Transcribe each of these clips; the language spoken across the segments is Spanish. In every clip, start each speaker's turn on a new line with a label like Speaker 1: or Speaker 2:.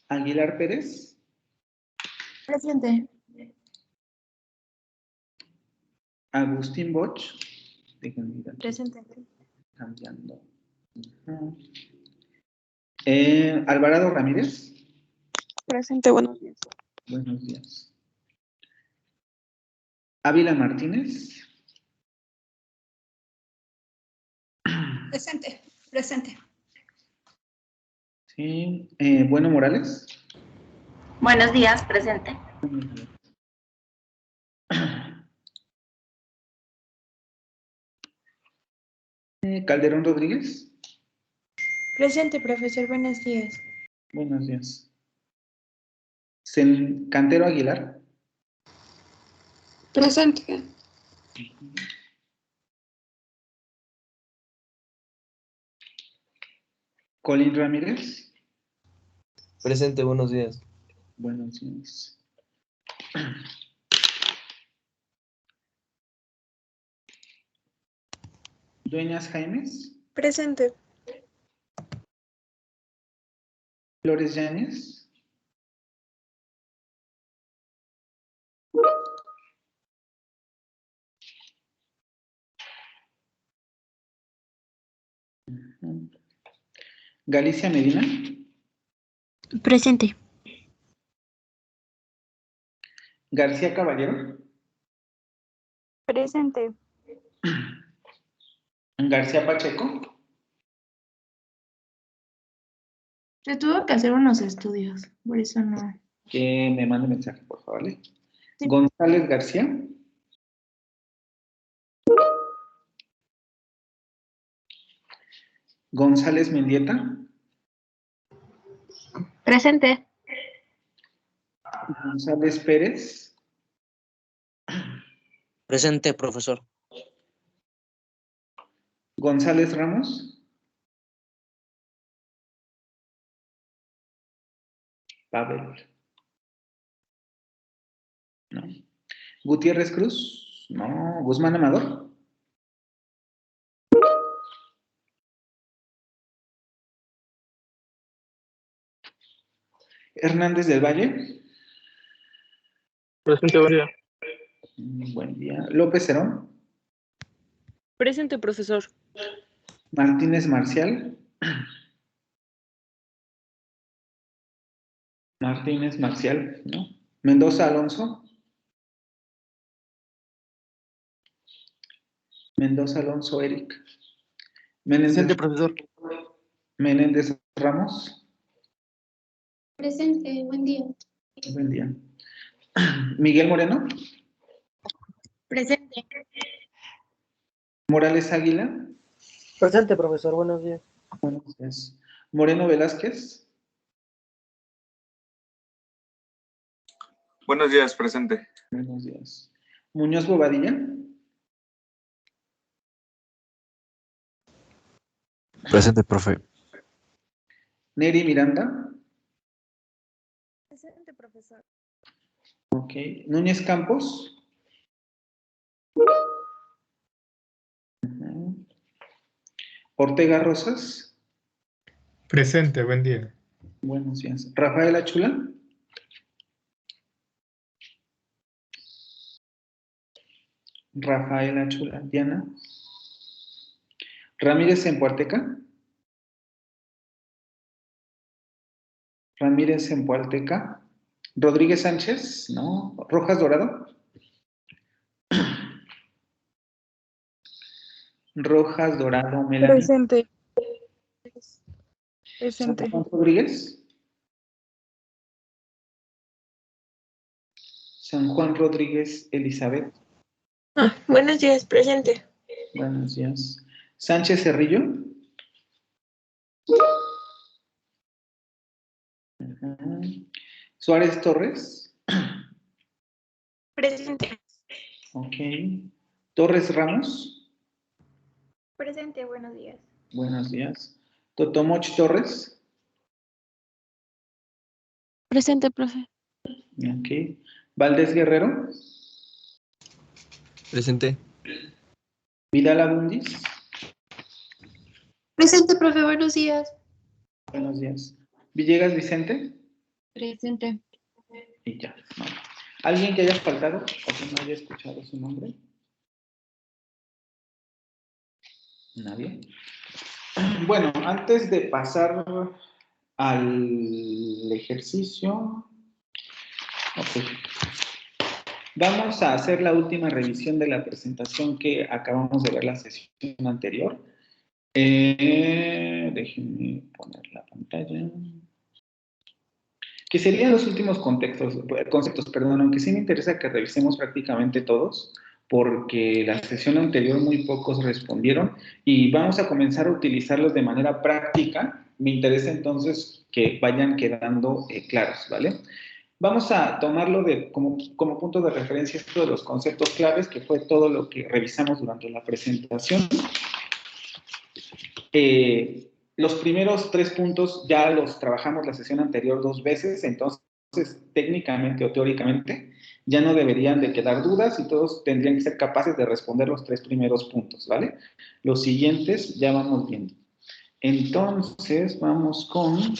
Speaker 1: Aguilar Pérez.
Speaker 2: Presente.
Speaker 1: Agustín Boch. Déjenme ir aquí
Speaker 2: Presente.
Speaker 1: cambiando. Alvarado Ramírez.
Speaker 2: Presente, buenos días.
Speaker 1: Buenos días. Ávila Martínez.
Speaker 3: Presente. Presente.
Speaker 1: Sí. Bueno Morales.
Speaker 4: Buenos días, presente.
Speaker 1: Buenos días. Calderón Rodríguez.
Speaker 2: Presente, profesor, buenos días.
Speaker 1: Buenos días. Cantero Aguilar.
Speaker 3: Presente.
Speaker 1: Colín Ramírez.
Speaker 5: Presente, buenos días.
Speaker 1: Buenos días. Dueñas Jaimes.
Speaker 2: Presente.
Speaker 1: Flores Yáñez. Galicia Medina.
Speaker 2: Presente.
Speaker 1: García Caballero.
Speaker 2: Presente.
Speaker 1: García Pacheco.
Speaker 2: Se tuvo que hacer unos estudios, por eso no.
Speaker 1: Que me mande mensaje, por favor, ¿vale?
Speaker 2: Sí.
Speaker 1: González García. González Mendieta.
Speaker 2: Presente.
Speaker 1: González Pérez.
Speaker 5: Presente, profesor.
Speaker 1: González Ramos. Pavel. No. Gutiérrez Cruz. No. Guzmán Amador. Hernández del Valle.
Speaker 6: Presente, buen día.
Speaker 1: Buen día. López Herón.
Speaker 2: Presente, profesor.
Speaker 1: Martínez Marcial. Martínez Marcial, ¿no? Mendoza Alonso. Mendoza Alonso Eric.
Speaker 5: Presente, profesor.
Speaker 1: Menéndez Ramos.
Speaker 3: Presente. Buen día.
Speaker 1: Buen día. Miguel Moreno.
Speaker 2: Presente.
Speaker 1: Morales Águila.
Speaker 7: Presente, profesor, buenos días.
Speaker 1: Buenos días. Moreno Velázquez.
Speaker 8: Buenos días, presente.
Speaker 1: Buenos días. Muñoz Bobadilla.
Speaker 5: Presente, profe.
Speaker 1: Neri Miranda.
Speaker 2: Presente, profesor.
Speaker 1: Ok. Núñez Campos. Ortega Rosas.
Speaker 6: Presente, buen día.
Speaker 1: Buenos días. Rafael Achula. Rafael Achula. Diana. Ramírez Zempoalteca. Ramírez Zempoalteca. Rodríguez Sánchez. No. Rojas Dorado. Rojas Dorado Melanie.
Speaker 2: Presente.
Speaker 1: San
Speaker 2: Presente.
Speaker 1: Juan Rodríguez. San Juan Rodríguez Elizabeth.
Speaker 2: Buenos días, presente.
Speaker 1: Buenos días. Sánchez Cerrillo. Suárez Torres.
Speaker 2: Presente.
Speaker 1: Ok. Torres Ramos.
Speaker 2: Presente, buenos días.
Speaker 1: Buenos días. Totomoch Torres.
Speaker 2: Presente, profe.
Speaker 1: Ok. Valdés Guerrero.
Speaker 5: Presente.
Speaker 1: Vidal Abundis.
Speaker 3: Presente, profe. Buenos días.
Speaker 1: Buenos días. Villegas Vicente.
Speaker 2: Presente.
Speaker 1: Y ya, ¿no? ¿Alguien que haya faltado o que no haya escuchado su nombre? ¿Nadie? Bueno, antes de pasar al ejercicio, ok. Vamos a hacer la última revisión de la presentación que acabamos de ver la sesión anterior. Déjenme poner la pantalla. Que serían los últimos conceptos, aunque sí me interesa que revisemos prácticamente todos, porque la sesión anterior muy pocos respondieron y vamos a comenzar a utilizarlos de manera práctica. Me interesa entonces que vayan quedando claros, ¿vale? Vamos a tomarlo como punto de referencia esto de los conceptos claves, que fue todo lo que revisamos durante la presentación. Los primeros 3 puntos ya los trabajamos la sesión anterior 2 veces, entonces técnicamente o teóricamente ya no deberían de quedar dudas y todos tendrían que ser capaces de responder los 3 primeros puntos, ¿vale? Los siguientes ya vamos viendo. Entonces, vamos con...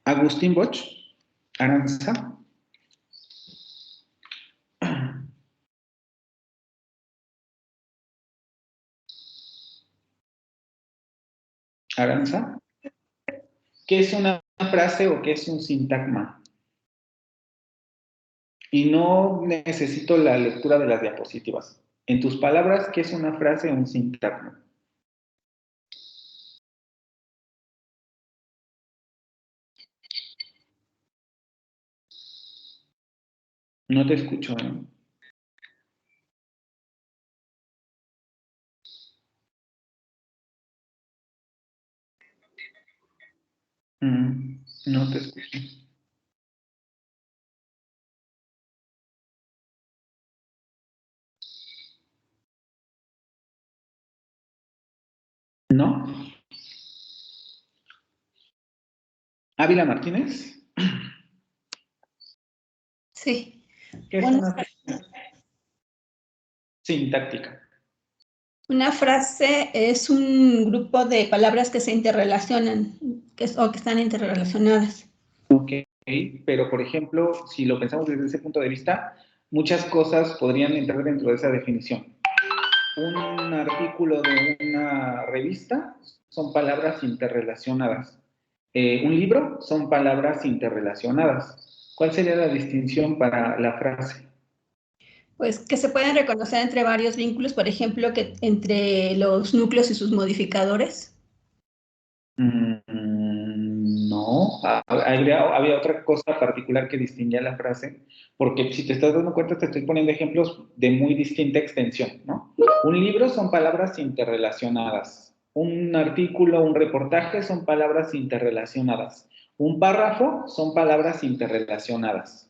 Speaker 1: Agustín Bosch, Aranza. Aranza. ¿Qué es una frase o qué es un sintagma? Y no necesito la lectura de las diapositivas. En tus palabras, ¿qué es una frase o un sintagma? No te escucho, ¿eh? No te escucho. ¿No? Ávila Martínez.
Speaker 3: Sí.
Speaker 1: ¿Qué es una frase sintáctica?
Speaker 3: Una frase es un grupo de palabras que se interrelacionan o que están interrelacionadas.
Speaker 1: Ok, pero por ejemplo, si lo pensamos desde ese punto de vista, muchas cosas podrían entrar dentro de esa definición. Un artículo de una revista son palabras interrelacionadas. Un libro son palabras interrelacionadas. ¿Cuál sería la distinción para la frase?
Speaker 3: Pues que se pueden reconocer entre varios vínculos, por ejemplo, que entre los núcleos y sus modificadores.
Speaker 1: No, había otra cosa particular que distinguía la frase, porque si te estás dando cuenta, te estoy poniendo ejemplos de muy distinta extensión, ¿no? Un libro son palabras interrelacionadas. Un artículo, un reportaje son palabras interrelacionadas. Un párrafo son palabras interrelacionadas.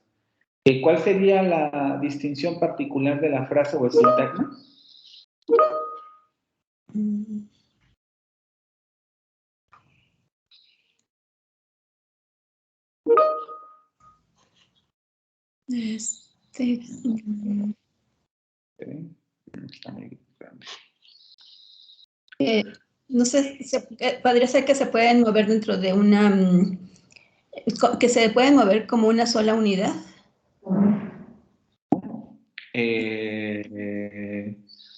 Speaker 1: ¿Cuál sería la distinción particular de la frase o el sintagma? Está muy grande.
Speaker 3: No sé, podría ser que se pueden mover dentro de una, que se pueden mover como una sola unidad.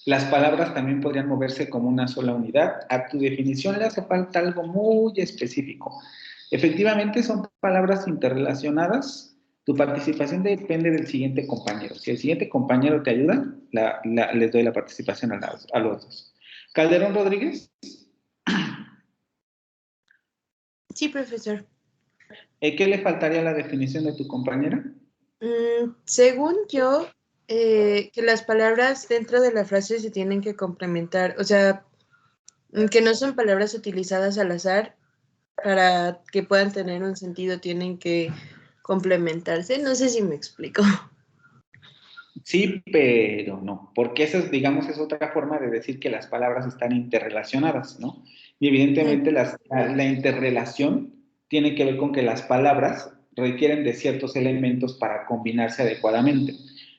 Speaker 1: Las palabras también podrían moverse como una sola unidad. A tu definición le hace falta algo muy específico. Efectivamente son palabras interrelacionadas. Tu participación depende del siguiente compañero. Si el siguiente compañero te ayuda, les doy la participación a los dos. Calderón Rodríguez.
Speaker 8: Sí, profesor.
Speaker 1: ¿Qué le faltaría a la definición de tu compañera?
Speaker 8: Según yo, que las palabras dentro de la frase se tienen que complementar, o sea, que no son palabras utilizadas al azar para que puedan tener un sentido, tienen que complementarse. No sé si me explico.
Speaker 1: Sí, pero no, porque esa es, digamos, es otra forma de decir que las palabras están interrelacionadas, ¿no? Y evidentemente la interrelación tiene que ver con que las palabras requieren de ciertos elementos para combinarse adecuadamente.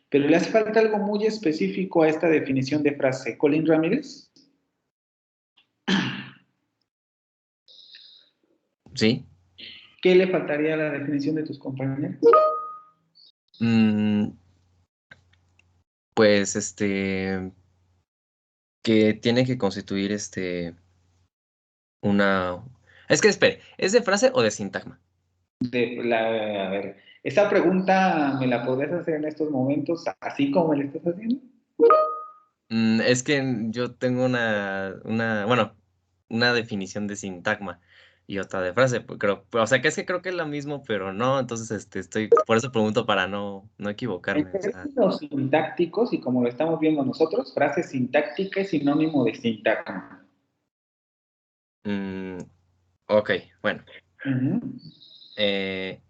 Speaker 1: Pero le hace falta algo muy específico a esta definición de frase. Colin Ramírez.
Speaker 5: Sí.
Speaker 1: ¿Qué le faltaría a la definición de tus compañeros?
Speaker 5: Mm, pues, que tiene que constituir, una... Es que, espere, ¿es de frase o de sintagma?
Speaker 1: A ver, esa pregunta me la podrías hacer en estos momentos, así como me la estás haciendo.
Speaker 5: Es que yo tengo bueno, una definición de sintagma y otra de frase, pues, creo, o sea, que es que creo que es lo mismo, pero no, entonces, por eso pregunto para no
Speaker 1: En
Speaker 5: equivocarme, o sea,
Speaker 1: términos sintácticos, y como lo estamos viendo nosotros, frase sintáctica es sinónimo de sintagma.
Speaker 5: mm, ok, bueno,
Speaker 1: Ujú.
Speaker 5: eh,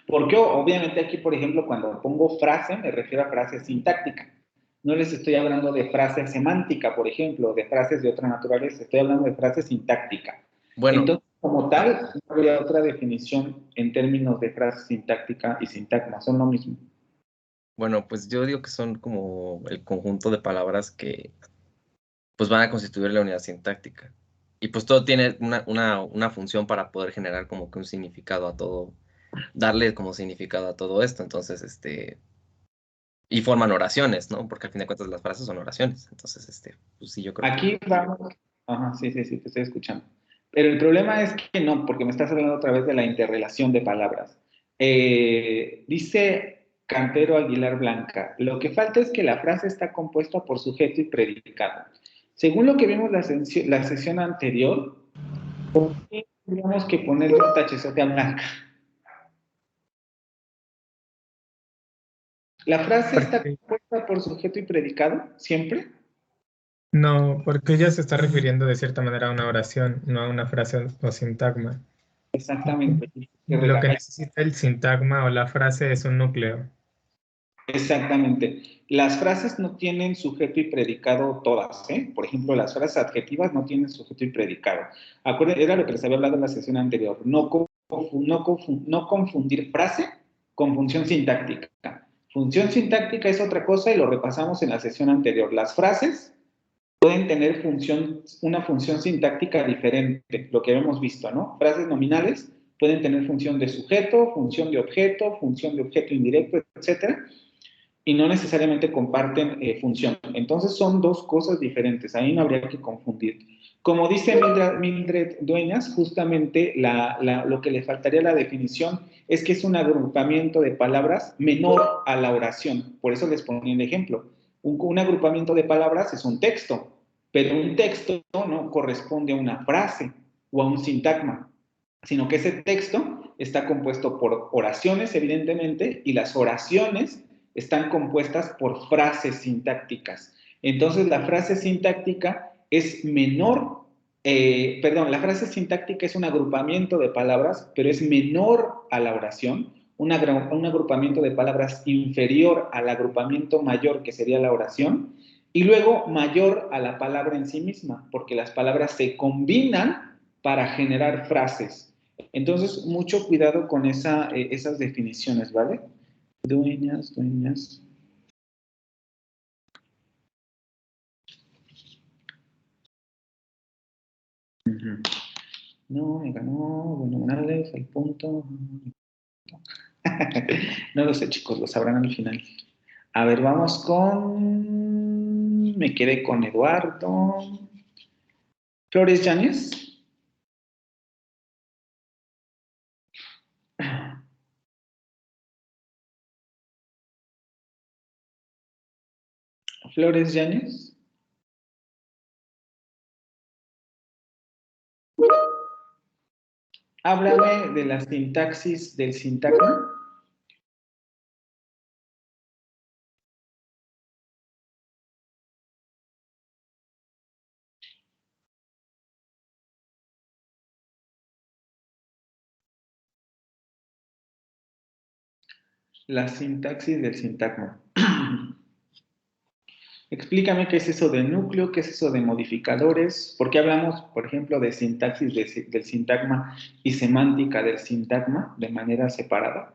Speaker 1: Porque obviamente aquí, por ejemplo, cuando pongo frase, me refiero a frase sintáctica. No les estoy hablando de frase semántica, por ejemplo, de frases de otra naturaleza, estoy hablando de frase sintáctica.
Speaker 5: bueno,
Speaker 1: Entonces, como tal, no habría otra definición en términos de frase sintáctica y sintagma, son lo mismo.
Speaker 5: bueno, pues yo digo que son como el conjunto de palabras que pues van a constituir la unidad sintáctica. Y pues todo tiene una función para poder generar como que un significado a todo, darle como significado a todo esto. Entonces, y forman oraciones, ¿no? Porque al fin de cuentas las frases son oraciones. Entonces, pues sí, yo creo que...
Speaker 1: Aquí vamos. Ajá, sí, sí, sí, te estoy escuchando. Pero el problema es que no, porque me estás hablando otra vez de la interrelación de palabras. Dice Cantero Aguilar Blanca, lo que falta es que la frase está compuesta por sujeto y predicado. Según lo que vimos la sesión anterior, ¿por qué tendríamos que ponerle un tachezote a Blanca? ¿La frase está
Speaker 6: Porque,
Speaker 1: compuesta por sujeto y predicado siempre?
Speaker 6: no, porque ella se está refiriendo de cierta manera a una oración, no a una frase o sintagma.
Speaker 1: Exactamente.
Speaker 6: Lo que necesita el sintagma o la frase es un núcleo.
Speaker 1: Exactamente. Las frases no tienen sujeto y predicado todas, ¿eh? Por ejemplo, las frases adjetivas no tienen sujeto y predicado. Acuérdense, era lo que les había hablado en la sesión anterior. No confundir frase con función sintáctica. Función sintáctica es otra cosa y lo repasamos en la sesión anterior. Las frases pueden tener una función sintáctica diferente, lo que hemos visto, ¿no? Frases nominales pueden tener función de sujeto, función de objeto indirecto, etcétera, y no necesariamente comparten función. Entonces son dos cosas diferentes, ahí no habría que confundir. Como dice Mildred Dueñas, justamente lo que le faltaría a la definición es que es un agrupamiento de palabras menor a la oración. Por eso les ponía el ejemplo. Un agrupamiento de palabras es un texto, pero un texto no corresponde a una frase o a un sintagma, sino que ese texto está compuesto por oraciones, evidentemente, y las oraciones están compuestas por frases sintácticas. Entonces, la frase sintáctica es menor, la frase sintáctica es un agrupamiento de palabras, pero es menor a la oración, un agrupamiento de palabras inferior al agrupamiento mayor, que sería la oración, y luego mayor a la palabra en sí misma, porque las palabras se combinan para generar frases. Entonces, mucho cuidado con esas definiciones, ¿vale? Dueñas. Uh-huh. No, me ganó, bueno, Alex, el punto. No lo sé, chicos, lo sabrán al final. A ver, vamos con... Me quedé con Eduardo. Flores Yáñez. Flores Yáñez. Háblame de la sintaxis del sintagma. La sintaxis del sintagma. Explícame qué es eso de núcleo, qué es eso de modificadores, por qué hablamos, por ejemplo, de sintaxis del sintagma y semántica del sintagma de manera separada.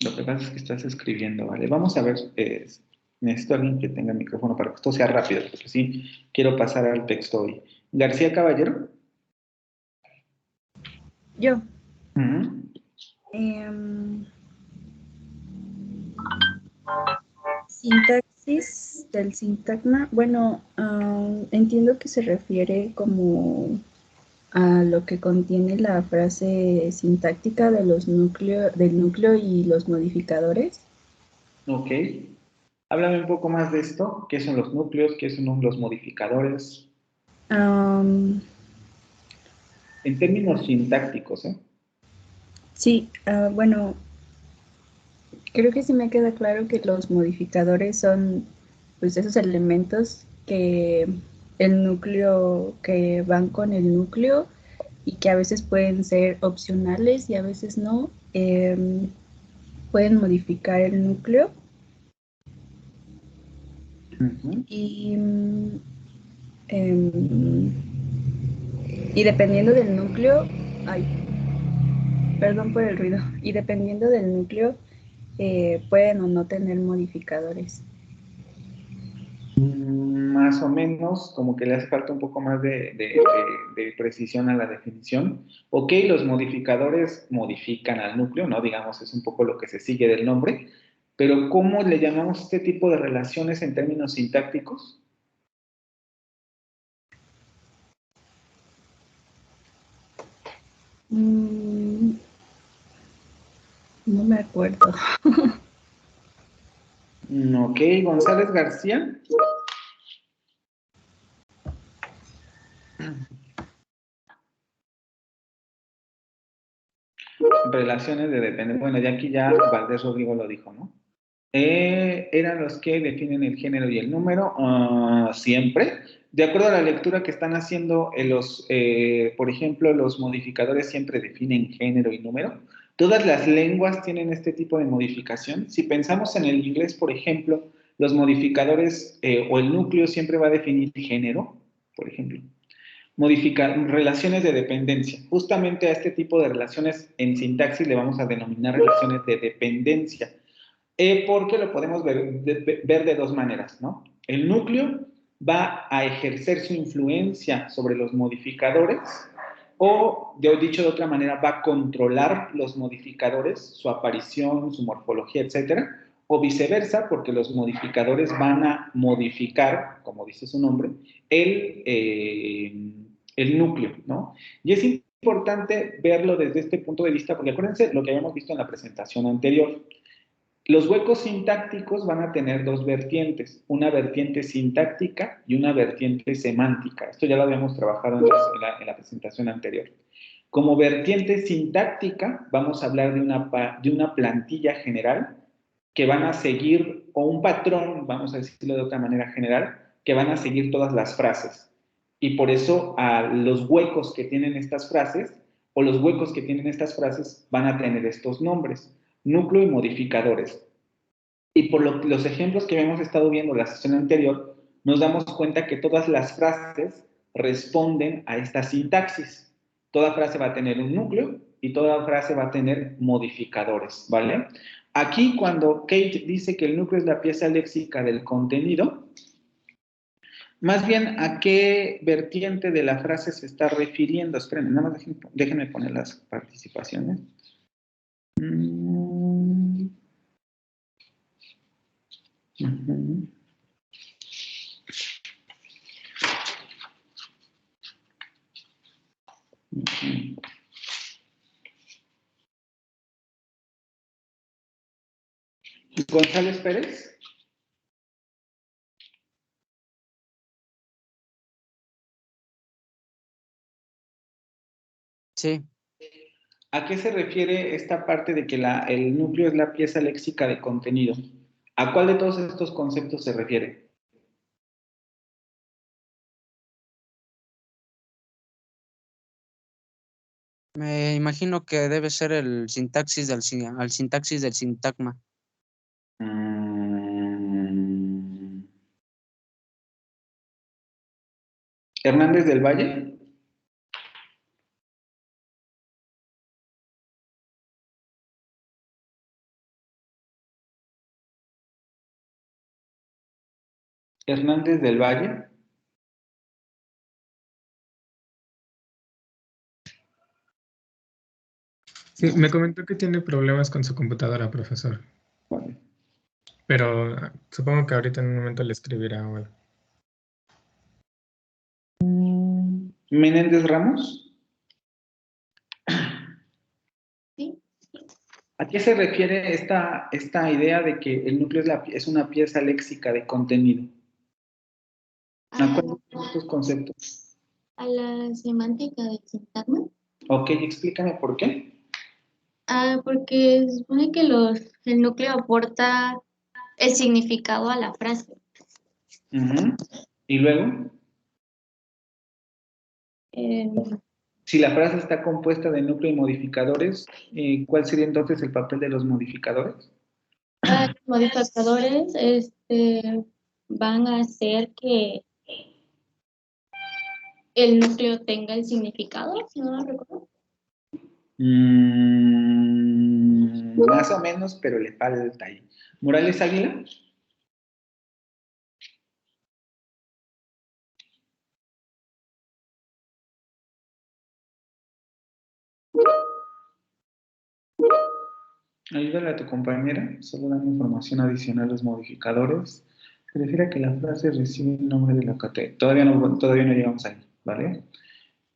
Speaker 1: Lo que pasa es que estás escribiendo, ¿vale? Vamos a ver, necesito a alguien que tenga el micrófono para que esto sea rápido, porque sí, quiero pasar al texto hoy. García Caballero.
Speaker 9: Yo.
Speaker 1: Ujú.
Speaker 9: Sintaxis del sintagma. Bueno, entiendo que se refiere como a lo que contiene la frase sintáctica de del núcleo y los modificadores.
Speaker 1: Ok. Háblame un poco más de esto. ¿Qué son los núcleos? ¿Qué son los modificadores?
Speaker 9: Am,
Speaker 1: En términos sintácticos, ¿eh?
Speaker 9: sí, bueno, creo que sí me queda claro que los modificadores son pues esos elementos que el núcleo, que van con el núcleo y que a veces pueden ser opcionales y a veces no. Pueden modificar el núcleo
Speaker 1: Ujú.
Speaker 9: em, y dependiendo del núcleo, ay, perdón por el ruido, y dependiendo del núcleo pueden o no tener modificadores.
Speaker 1: Más o menos, como que le hace falta un poco más de precisión a la definición. Ok, los modificadores modifican al núcleo, ¿no? Digamos, es un poco lo que se sigue del nombre, pero ¿cómo le llamamos este tipo de relaciones en términos sintácticos?
Speaker 9: No me acuerdo.
Speaker 1: Ok, González García. Relaciones de dependencia. Bueno, ya aquí ya Valdés Rodrigo lo dijo, ¿no? Eran los que definen el género y el número, siempre. De acuerdo a la lectura que están haciendo, por ejemplo, los modificadores siempre definen género y número. Todas las lenguas tienen este tipo de modificación. Si pensamos en el inglés, por ejemplo, los modificadores o el núcleo siempre va a definir género, por ejemplo. Relaciones de dependencia. Justamente a este tipo de relaciones en sintaxis le vamos a denominar relaciones de dependencia. Porque lo podemos ver de dos maneras, ¿no? El núcleo va a ejercer su influencia sobre los modificadores o, dicho de otra manera, va a controlar los modificadores, su aparición, su morfología, etcétera, o viceversa, porque los modificadores van a modificar, como dice su nombre, el núcleo, ¿no? Y es importante verlo desde este punto de vista, porque acuérdense lo que habíamos visto en la presentación anterior. Los huecos sintácticos van a tener dos vertientes, una vertiente sintáctica y una vertiente semántica. Esto ya lo habíamos trabajado en la presentación anterior. Como vertiente sintáctica, vamos a hablar de una plantilla general que van a seguir, o un patrón, vamos a decirlo de otra manera general, que van a seguir todas las frases. Y por eso a los huecos que tienen estas frases, o los huecos que tienen estas frases, van a tener estos nombres: núcleo y modificadores. Y por los ejemplos que hemos estado viendo en la sesión anterior, nos damos cuenta que todas las frases responden a esta sintaxis. Toda frase va a tener un núcleo y toda frase va a tener modificadores, ¿vale? Aquí, cuando Kate dice que el núcleo es la pieza léxica del contenido, más bien, ¿a qué vertiente de la frase se está refiriendo? Esperen, nada más déjenme poner las participaciones. González Pérez.
Speaker 10: Sí.
Speaker 1: ¿A qué se refiere esta parte de que el núcleo es la pieza léxica de contenido? ¿A cuál de todos estos conceptos se refiere?
Speaker 10: Me imagino que debe ser el sintaxis al sintaxis del sintagma.
Speaker 1: Hernández del Valle. Hernández del Valle.
Speaker 6: Sí, me comentó que tiene problemas con su computadora, profesor.
Speaker 1: Vale.
Speaker 6: Pero supongo que ahorita en un momento le escribirá o algo.
Speaker 1: Menéndez Ramos.
Speaker 4: Sí.
Speaker 1: ¿A qué se refiere esta idea de que el núcleo es una pieza léxica de contenido? ¿A cuáles son estos conceptos?
Speaker 4: A la semántica del sintagma.
Speaker 1: Ok, explícame por qué.
Speaker 4: Porque se supone que el núcleo aporta el significado a la frase.
Speaker 1: Ujú. Y luego,
Speaker 4: Eh,
Speaker 1: si la frase está compuesta de núcleo y modificadores, ¿cuál sería entonces el papel de los modificadores?
Speaker 4: Los modificadores van a hacer que el núcleo tenga el significado, si no lo recuerdo.
Speaker 1: Más o menos, pero le falta ahí. ¿Morales Águila? Ayúdale a tu compañera, solo dan información adicional a los modificadores. Se refiere a que la frase recibe el nombre de la categoría. Todavía no llegamos ahí, ¿vale?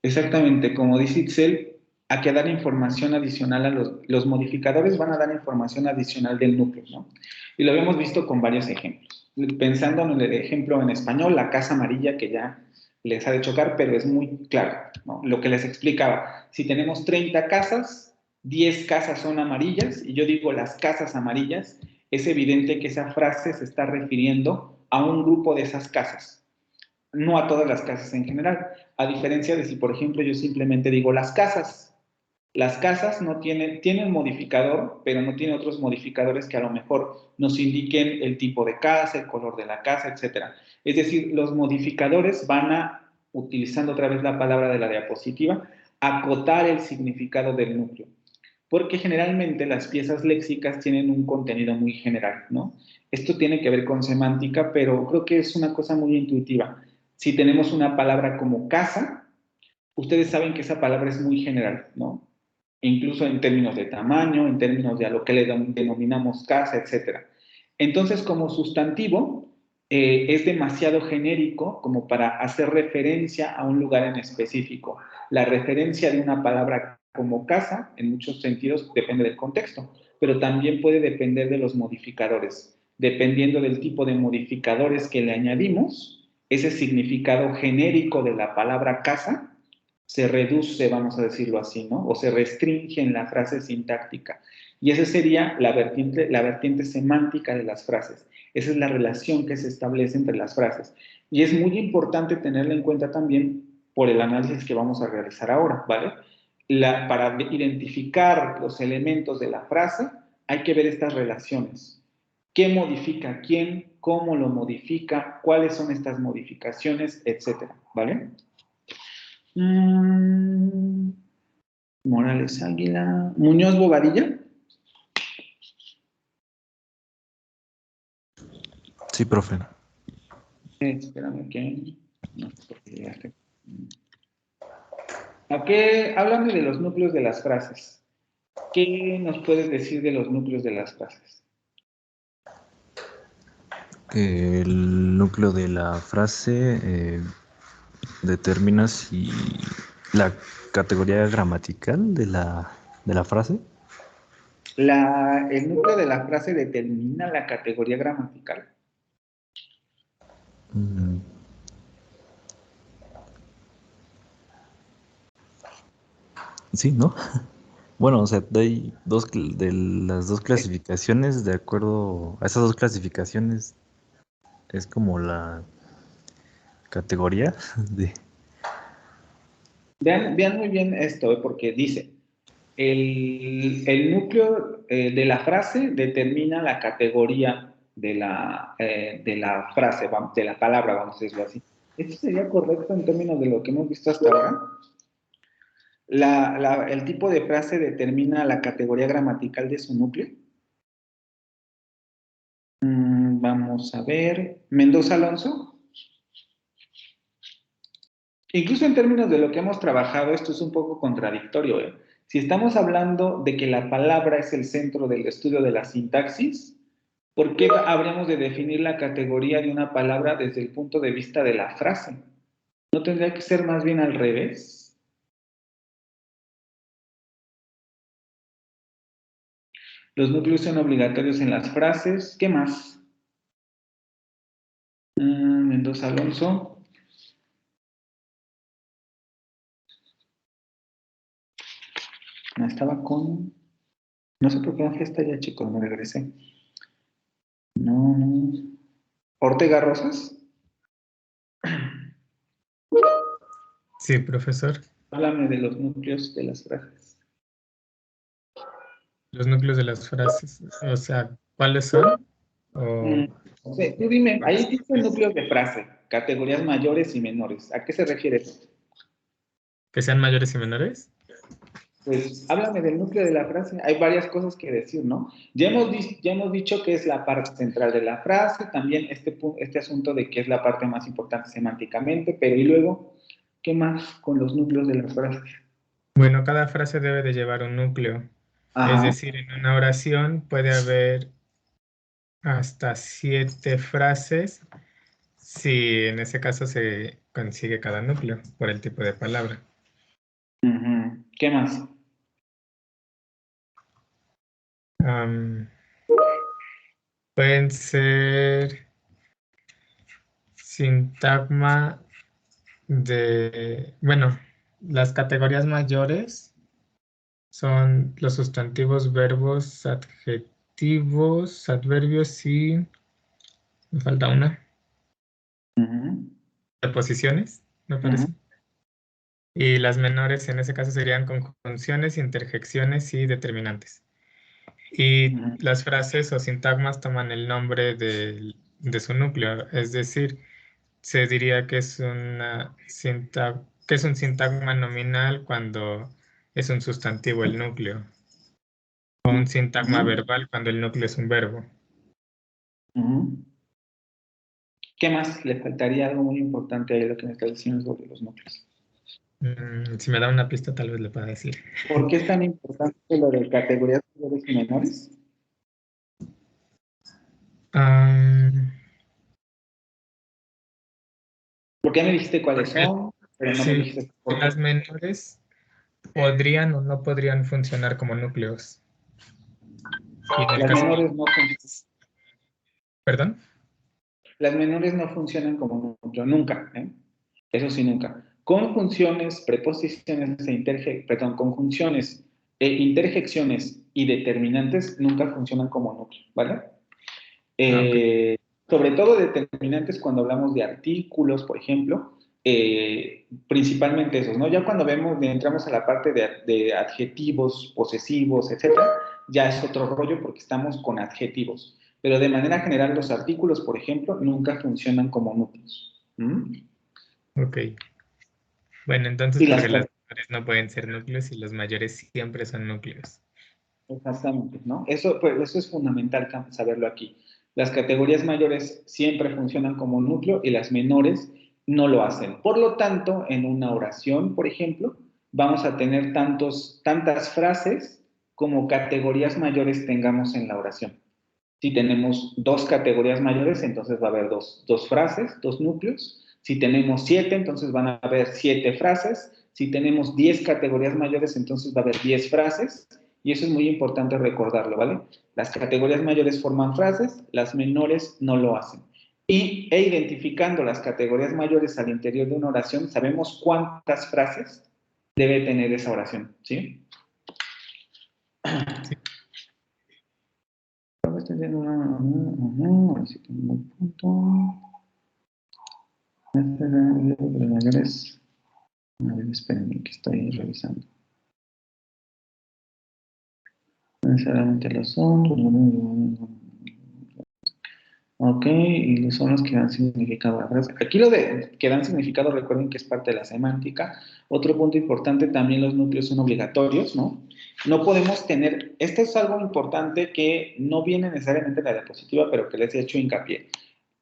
Speaker 1: Exactamente, como dice Itzel, hay que dar información adicional a los modificadores, van a dar información adicional del núcleo, ¿no? Y lo habíamos visto con varios ejemplos. Pensando en el ejemplo en español, la casa amarilla, que ya les ha de chocar, pero es muy claro, ¿no? Lo que les explicaba, si tenemos 30 casas, 10 casas son amarillas, y yo digo las casas amarillas, es evidente que esa frase se está refiriendo a un grupo de esas casas, no a todas las casas en general. A diferencia de si, por ejemplo, yo simplemente digo las casas. Las casas no tienen modificador, pero no tienen otros modificadores que a lo mejor nos indiquen el tipo de casa, el color de la casa, etc. Es decir, los modificadores van a, utilizando otra vez la palabra de la diapositiva, acotar el significado del núcleo. Porque generalmente las piezas léxicas tienen un contenido muy general, ¿no? Esto tiene que ver con semántica, pero creo que es una cosa muy intuitiva. Si tenemos una palabra como casa, ustedes saben que esa palabra es muy general, ¿no? Incluso en términos de tamaño, en términos de a lo que le denominamos casa, etc. Entonces, como sustantivo, es demasiado genérico como para hacer referencia a un lugar en específico. La referencia de una palabra como casa, en muchos sentidos, depende del contexto, pero también puede depender de los modificadores. Dependiendo del tipo de modificadores que le añadimos, ese significado genérico de la palabra casa se reduce, vamos a decirlo así, ¿no? O se restringe en la frase sintáctica. Y esa sería la vertiente semántica de las frases. Esa es la relación que se establece entre las frases. Y es muy importante tenerla en cuenta también por el análisis que vamos a realizar ahora, ¿vale? Para identificar los elementos de la frase, hay que ver estas relaciones. ¿Qué modifica quién? ¿Cómo lo modifica? ¿Cuáles son estas modificaciones? Etcétera, ¿vale? Morales Águila. Muñoz Bobadilla.
Speaker 11: Sí, profe.
Speaker 1: Espérame que no sé por qué llegaste. ¿A qué? Háblame de los núcleos de las frases. ¿Qué nos puedes decir de los núcleos de las frases?
Speaker 11: El núcleo de la frase determina si la categoría gramatical de la frase.
Speaker 1: El núcleo de la frase determina la categoría gramatical.
Speaker 11: Sí, ¿no? Bueno, o sea, hay de las dos clasificaciones, de acuerdo a esas dos clasificaciones, es como la categoría de...
Speaker 1: Vean muy bien esto, porque dice, el núcleo de la frase determina la categoría de la frase, de la palabra, vamos a decirlo así. ¿Esto sería correcto en términos de lo que hemos visto hasta ahora? ¿El tipo de frase determina la categoría gramatical de su núcleo? Vamos a ver. Mendoza Alonso. Incluso en términos de lo que hemos trabajado, esto es un poco contradictorio, ¿eh? Si estamos hablando de que la palabra es el centro del estudio de la sintaxis, ¿por qué habríamos de definir la categoría de una palabra desde el punto de vista de la frase? ¿No tendría que ser más bien al revés? Los núcleos son obligatorios en las frases. ¿Qué más? Mendoza Alonso. No, estaba con... No sé por qué no fui hasta allá, chicos, me regresé. No. ¿Ortega Rosas?
Speaker 6: Sí, profesor.
Speaker 1: Háblame de los núcleos de las frases.
Speaker 6: Los núcleos de las frases. O sea, ¿cuáles son?
Speaker 1: No sé, tú dime, ahí dice núcleos de frase, categorías mayores y menores. ¿A qué se refiere?
Speaker 6: ¿Que sean mayores y menores?
Speaker 1: Pues háblame del núcleo de la frase. Hay varias cosas que decir, ¿no? Ya hemos dicho que es la parte central de la frase, también este asunto de que es la parte más importante semánticamente, pero y luego, ¿qué más con los núcleos de las frases?
Speaker 6: Bueno, cada frase debe de llevar un núcleo.
Speaker 1: Ajá.
Speaker 6: Es decir, en una oración puede haber hasta 7 frases si en ese caso se consigue cada núcleo por el tipo de palabra.
Speaker 1: ¿Qué más?
Speaker 6: Pueden ser sintagma de, bueno, las categorías mayores son los sustantivos, verbos, adjetivos, adverbios y me falta una. Preposiciones, me parece. Y las menores en ese caso serían conjunciones, interjecciones y determinantes. Y las frases o sintagmas toman el nombre de su núcleo, es decir, se diría que es un sintagma nominal cuando es un sustantivo el núcleo, o un sintagma verbal cuando el núcleo es un verbo.
Speaker 1: ¿Qué más? Le faltaría algo muy importante ahí lo que me está diciendo sobre los núcleos.
Speaker 6: Si me da una pista, tal vez le pueda decir.
Speaker 1: ¿Por qué es tan importante lo de categorías mayores y menores? ¿Por qué me dijiste cuáles son? Pero no me dijiste por qué.
Speaker 6: Las menores podrían o no podrían funcionar como núcleos.
Speaker 1: Las menores no funcionan.
Speaker 6: ¿Perdón?
Speaker 1: Las menores no funcionan como núcleo, nunca, ¿eh? Eso sí, nunca. Conjunciones, preposiciones conjunciones, interjecciones y determinantes nunca funcionan como núcleo, ¿vale? Sobre todo determinantes cuando hablamos de artículos, por ejemplo, principalmente esos, ¿no? Ya cuando entramos a la parte de adjetivos, posesivos, etcétera, ya es otro rollo porque estamos con adjetivos. Pero de manera general, los artículos, por ejemplo, nunca funcionan como núcleos.
Speaker 6: Ok. Bueno, entonces porque las menores no pueden ser núcleos y los mayores siempre son núcleos.
Speaker 1: Exactamente, ¿no? Eso es fundamental saberlo aquí. Las categorías mayores siempre funcionan como núcleo y las menores no lo hacen. Por lo tanto, en una oración, por ejemplo, vamos a tener tantas frases como categorías mayores tengamos en la oración. Si tenemos 2 categorías mayores, entonces va a haber dos frases, 2 núcleos. Si tenemos 7, entonces van a haber 7 frases. Si tenemos 10 categorías mayores, entonces va a haber 10 frases. Y eso es muy importante recordarlo, ¿vale? Las categorías mayores forman frases, las menores no lo hacen. E identificando las categorías mayores al interior de una oración, sabemos cuántas frases debe tener esa oración, ¿sí? Sí. Estoy viendo a ver si tengo un punto. Los mayores. A ver, espérenme que estoy revisando. No necesariamente lo son. Ok, y son los que dan significado a la frase. Aquí lo de que dan significado, recuerden que es parte de la semántica. Otro punto importante, también los núcleos son obligatorios, ¿no? No podemos tener, esto es algo importante que no viene necesariamente en la diapositiva, pero que les he hecho hincapié.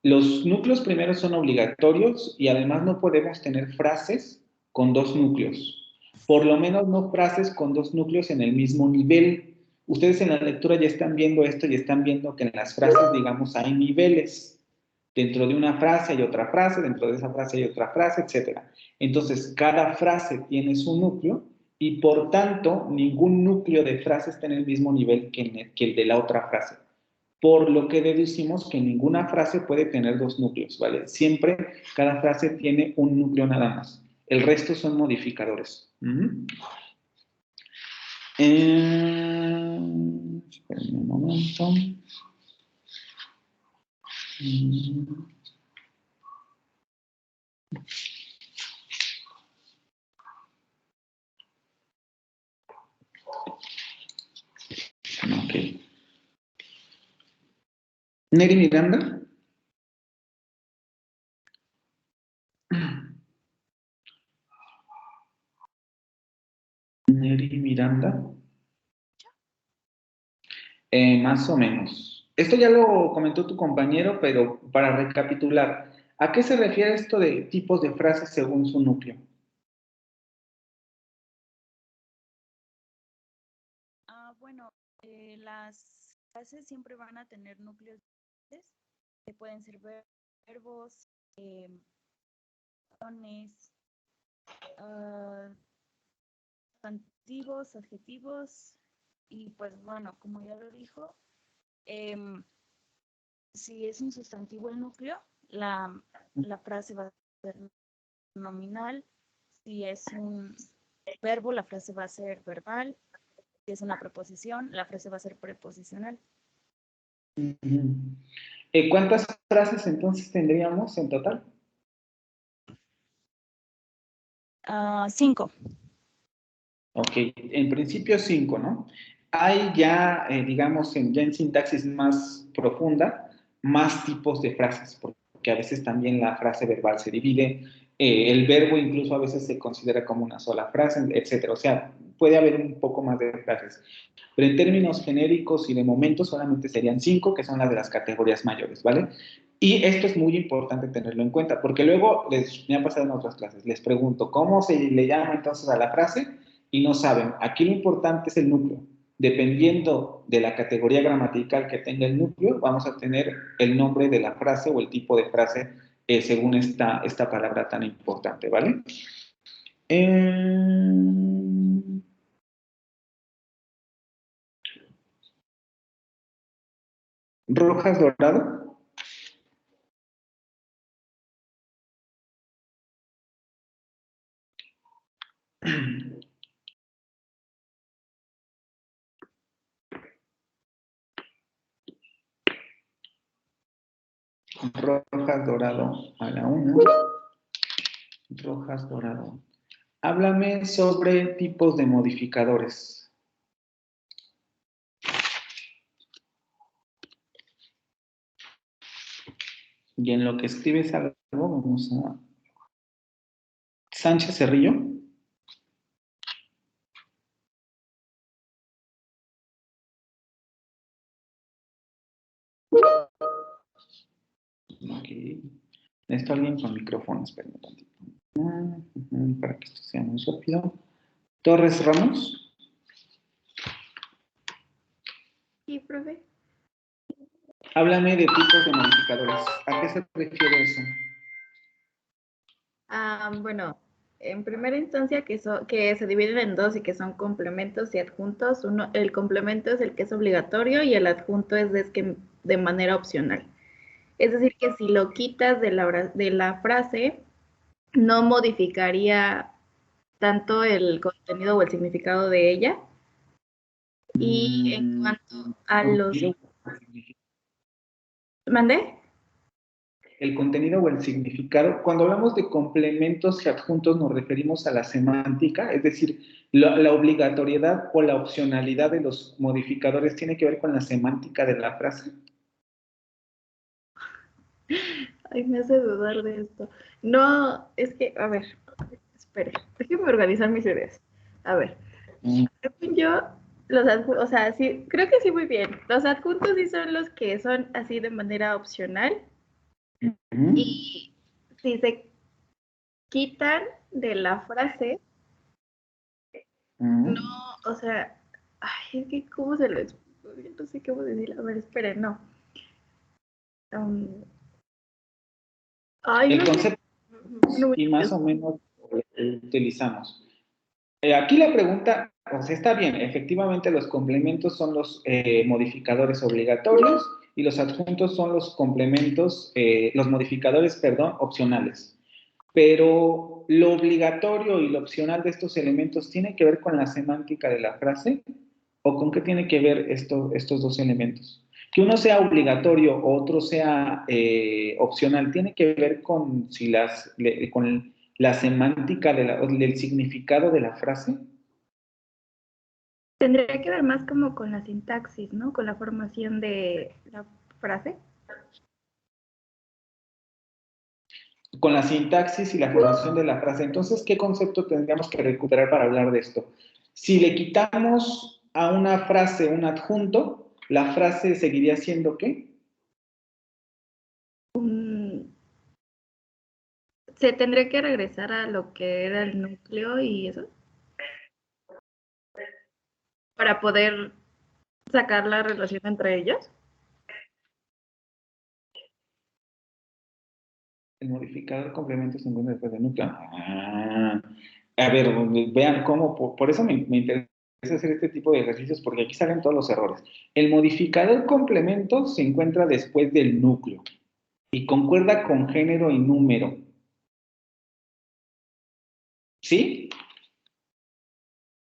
Speaker 1: Los núcleos primeros son obligatorios y además no podemos tener frases con dos núcleos. Por lo menos no frases con dos núcleos en el mismo nivel. Ustedes en la lectura ya están viendo esto y están viendo que en las frases, digamos, hay niveles. Dentro de una frase hay otra frase, dentro de esa frase hay otra frase, etc. Entonces, cada frase tiene su núcleo y por tanto, ningún núcleo de frase está en el mismo nivel que el de la otra frase. Por lo que deducimos que ninguna frase puede tener dos núcleos, ¿vale? Siempre cada frase tiene un núcleo nada más. El resto son modificadores. Espérenme un momento. Ok. Neri Miranda. Neri Miranda. Más o menos. Esto ya lo comentó tu compañero, pero para recapitular, ¿a qué se refiere esto de tipos de frases según su núcleo?
Speaker 9: Bueno, las frases siempre van a tener núcleos que pueden ser verbos, acciones, sustantivos, adjetivos, y pues bueno, como ya lo dijo, si es un sustantivo el núcleo, la frase va a ser nominal. Si es un verbo, la frase va a ser verbal. Si es una preposición, la frase va a ser preposicional.
Speaker 1: ¿Cuántas frases entonces tendríamos en total?
Speaker 9: 5.
Speaker 1: Ok, en principio 5, ¿no? Hay ya, digamos, ya en sintaxis más profunda, más tipos de frases, porque a veces también la frase verbal se divide, el verbo incluso a veces se considera como una sola frase, etc. O sea, puede haber un poco más de frases. Pero en términos genéricos y de momento solamente serían 5, que son las de las categorías mayores, ¿vale? Y esto es muy importante tenerlo en cuenta, porque luego, me ha pasado en otras clases, les pregunto, ¿cómo se le llama entonces a la frase? Y no saben. Aquí lo importante es el núcleo. Dependiendo de la categoría gramatical que tenga el núcleo, vamos a tener el nombre de la frase o el tipo de frase según esta palabra tan importante, ¿vale? Rojas Dorado. Rojas Dorado a la 1. Rojas Dorado. Háblame sobre tipos de modificadores. Y en lo que escribes algo, vamos a... Sánchez Cerrillo. Okay. Necesito alguien con micrófono, espérenme un tantito. Para que esto sea muy rápido. Torres Ramos.
Speaker 2: Sí, profe.
Speaker 1: Háblame de tipos de modificadores. ¿A qué se refiere eso?
Speaker 9: Bueno, en primera instancia que se dividen en dos y que son complementos y adjuntos. El complemento es el que es obligatorio y el adjunto es de manera opcional. Es decir, que si lo quitas de la frase, no modificaría tanto el contenido o el significado de ella. Y en cuanto a los... ¿Mandé?
Speaker 1: El contenido o el significado. Cuando hablamos de complementos y adjuntos nos referimos a la semántica, es decir, la obligatoriedad o la opcionalidad de los modificadores tiene que ver con la semántica de la frase.
Speaker 9: Ay, me hace dudar de esto. No, es que, a ver, espere, déjeme organizar mis ideas. A ver, según yo, o sea, sí, creo que sí, muy bien. Los adjuntos sí son los que son así de manera opcional. Y si se quitan de la frase, no, o sea, ay, es que cómo se lo explico, yo no sé cómo decirlo. A ver, esperen, no. Ay,
Speaker 1: El
Speaker 9: no sé.
Speaker 1: concepto
Speaker 9: No,
Speaker 1: y más o menos lo utilizamos. Aquí la pregunta, pues está bien, efectivamente los complementos son los modificadores obligatorios y los adjuntos son los complementos, los modificadores, perdón, opcionales. Pero lo obligatorio y lo opcional de estos elementos tiene que ver con la semántica de la frase o con qué tiene que ver estos dos elementos. Que uno sea obligatorio o otro sea opcional, tiene que ver con, con la semántica del significado de la frase.
Speaker 9: Tendría que ver más como con la sintaxis, ¿no? Con la formación de la frase.
Speaker 1: Con la sintaxis y la formación de la frase. Entonces, ¿qué concepto tendríamos que recuperar para hablar de esto? Si le quitamos a una frase un adjunto, ¿la frase seguiría siendo qué?
Speaker 9: Se tendría que regresar a lo que era el núcleo y eso. Para poder sacar la relación entre ellos.
Speaker 1: El modificador complemento se encuentra después del núcleo. A ver, vean cómo, por eso me interesa hacer este tipo de ejercicios, porque aquí salen todos los errores. El modificador complemento se encuentra después del núcleo y concuerda con género y número. ¿Sí?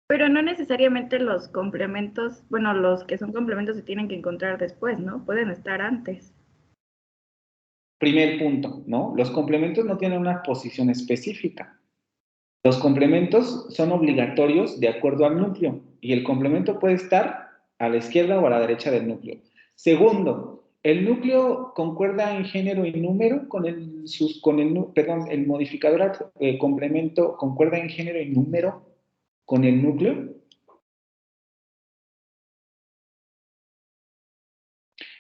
Speaker 9: Pero no necesariamente los complementos, bueno, los que son complementos se tienen que encontrar después, ¿no? Pueden estar antes.
Speaker 1: Primer punto, ¿no? Los complementos no tienen una posición específica. Los complementos son obligatorios de acuerdo al núcleo y el complemento puede estar a la izquierda o a la derecha del núcleo. Segundo, el núcleo concuerda en género y número con el modificador complemento concuerda en género y número con el núcleo.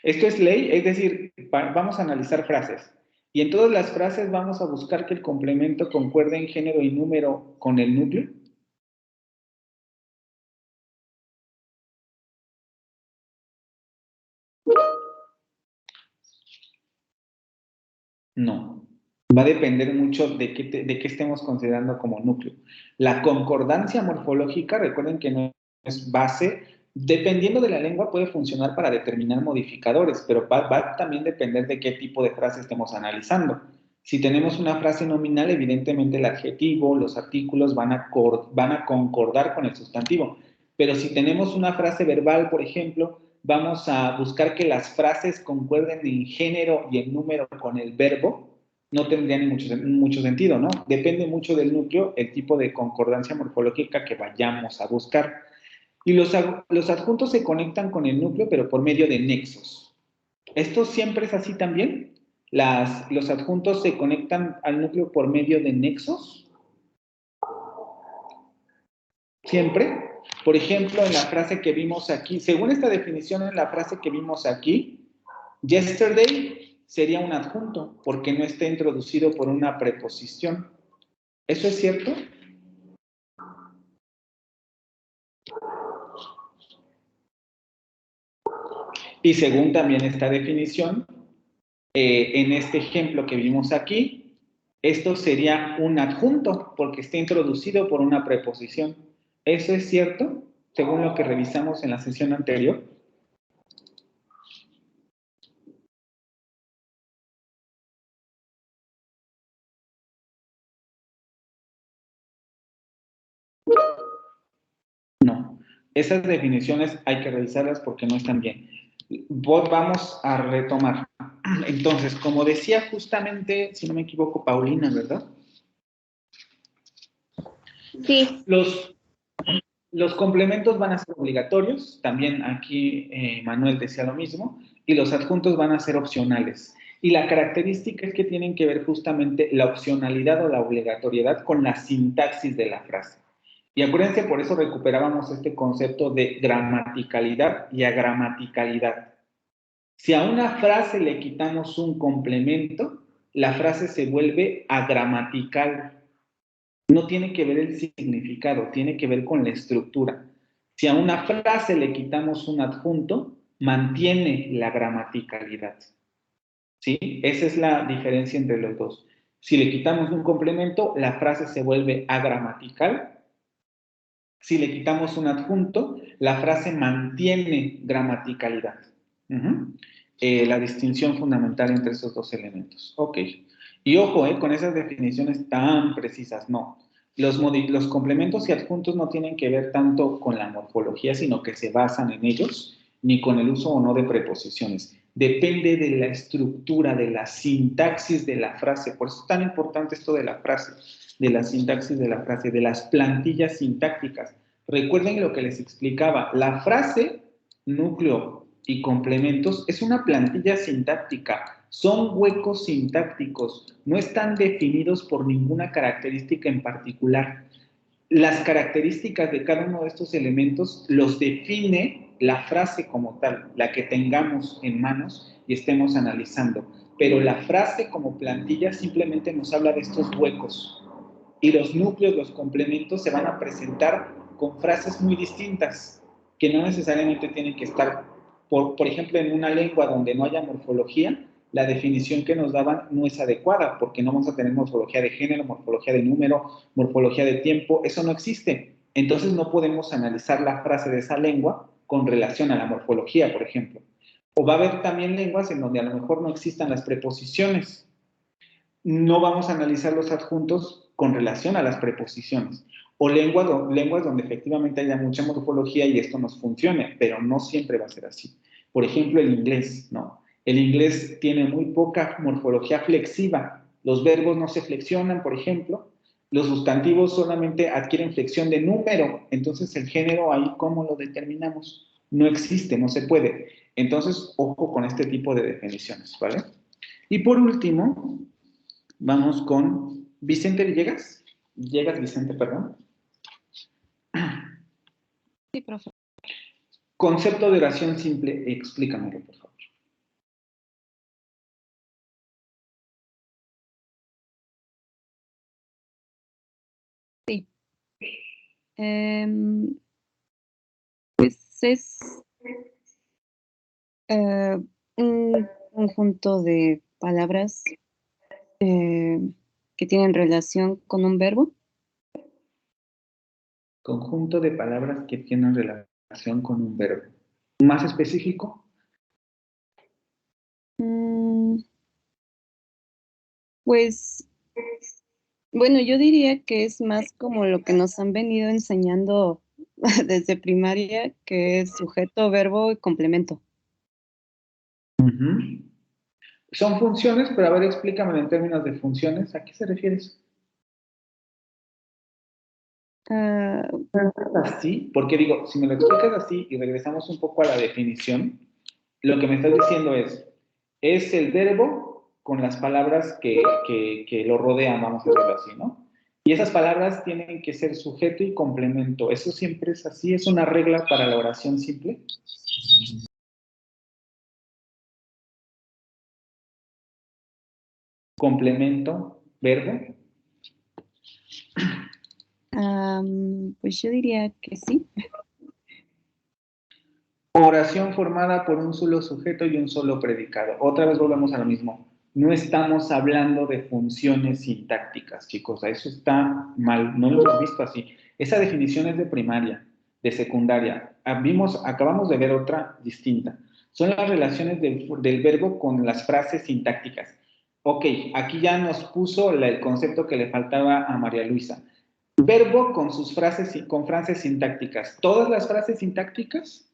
Speaker 1: Esto es ley, es decir, vamos a analizar frases. Y en todas las frases vamos a buscar que el complemento concuerde en género y número con el núcleo. No. Va a depender mucho de qué estemos considerando como núcleo. La concordancia morfológica, recuerden que no es base, dependiendo de la lengua puede funcionar para determinar modificadores, pero va a también depender de qué tipo de frase estemos analizando. Si tenemos una frase nominal, evidentemente el adjetivo, los artículos van a concordar con el sustantivo. Pero si tenemos una frase verbal, por ejemplo, vamos a buscar que las frases concuerden en género y en número con el verbo, no tendría ni mucho sentido, ¿no? Depende mucho del núcleo, el tipo de concordancia morfológica que vayamos a buscar. Y los adjuntos se conectan con el núcleo, pero por medio de nexos. ¿Esto siempre es así también? ¿Los adjuntos se conectan al núcleo por medio de nexos? ¿Siempre? Por ejemplo, en la frase que vimos aquí, según esta definición en la frase que vimos aquí, yesterday sería un adjunto porque no está introducido por una preposición. ¿Eso es cierto? Y según también esta definición, en este ejemplo que vimos aquí, esto sería un adjunto porque está introducido por una preposición. ¿Eso es cierto? Según lo que revisamos en la sesión anterior. No. Esas definiciones hay que revisarlas porque no están bien. Vamos a retomar. Entonces, como decía justamente, si no me equivoco, Paulina, ¿verdad?
Speaker 4: Sí.
Speaker 1: Los complementos van a ser obligatorios, también aquí Manuel decía lo mismo, y los adjuntos van a ser opcionales. Y la característica es que tienen que ver justamente la opcionalidad o la obligatoriedad con la sintaxis de la frase. Y acuérdense, por eso recuperábamos este concepto de gramaticalidad y agramaticalidad. Si a una frase le quitamos un complemento, la frase se vuelve agramatical. No tiene que ver el significado, tiene que ver con la estructura. Si a una frase le quitamos un adjunto, mantiene la gramaticalidad. ¿Sí? Esa es la diferencia entre los dos. Si le quitamos un complemento, la frase se vuelve agramatical. Si le quitamos un adjunto, la frase mantiene gramaticalidad. La distinción fundamental entre esos dos elementos. Ok. Y ojo, con esas definiciones tan precisas, no. Los complementos y adjuntos no tienen que ver tanto con la morfología, sino que se basan en ellos, ni con el uso o no de preposiciones. Depende de la estructura, de la sintaxis de la frase. Por eso es tan importante esto de la frase, de la sintaxis de la frase, de las plantillas sintácticas. Recuerden lo que les explicaba. La frase, núcleo y complementos, es una plantilla sintáctica. Son huecos sintácticos. No están definidos por ninguna característica en particular. Las características de cada uno de estos elementos los define la frase como tal, la que tengamos en manos y estemos analizando. Pero la frase como plantilla simplemente nos habla de estos huecos. Y los núcleos, los complementos se van a presentar con frases muy distintas, que no necesariamente tienen que estar, por ejemplo, en una lengua donde no haya morfología, la definición que nos daban no es adecuada, porque no vamos a tener morfología de género, morfología de número, morfología de tiempo, eso no existe. Entonces no podemos analizar la frase de esa lengua con relación a la morfología, por ejemplo. O va a haber también lenguas en donde a lo mejor no existan las preposiciones. No vamos a analizar los adjuntos con relación a las preposiciones. O lenguas donde efectivamente haya mucha morfología y esto nos funcione, pero no siempre va a ser así. Por ejemplo, el inglés, ¿no? El inglés tiene muy poca morfología flexiva. Los verbos no se flexionan, por ejemplo. Los sustantivos solamente adquieren flexión de número. Entonces, el género ahí, ¿cómo lo determinamos? No existe, no se puede. Entonces, ojo con este tipo de definiciones, ¿vale? Y por último, vamos con Vicente Villegas. Vicente, perdón.
Speaker 12: Sí, profe.
Speaker 1: Concepto de oración simple, explícamelo, por favor.
Speaker 12: Sí. Pues es un conjunto de palabras que tienen relación con un verbo.
Speaker 1: Conjunto de palabras que tienen relación con un verbo. ¿Más específico?
Speaker 12: Pues, bueno, yo diría que es más como lo que nos han venido enseñando desde primaria, que es sujeto, verbo y complemento.
Speaker 1: Son funciones, pero a ver, explícamelo en términos de funciones. ¿A qué se refiere eso? Así, porque digo, si me lo explicas así y regresamos un poco a la definición, lo que me estás diciendo es el verbo con las palabras que lo rodean, vamos a decirlo así, ¿no? Y esas palabras tienen que ser sujeto y complemento. ¿Eso siempre es así? ¿Es una regla para la oración simple? Complemento, verbo.
Speaker 12: Pues yo diría que sí.
Speaker 1: Oración formada por un solo sujeto y un solo predicado. Otra vez volvemos a lo mismo. No estamos hablando de funciones sintácticas, chicos. Eso está mal. No lo hemos visto así. Esa definición es de primaria, de secundaria. Acabamos de ver otra distinta. Son las relaciones del verbo con las frases sintácticas. Ok, aquí ya nos puso el concepto que le faltaba a María Luisa. Verbo con sus frases, con frases sintácticas. ¿Todas las frases sintácticas?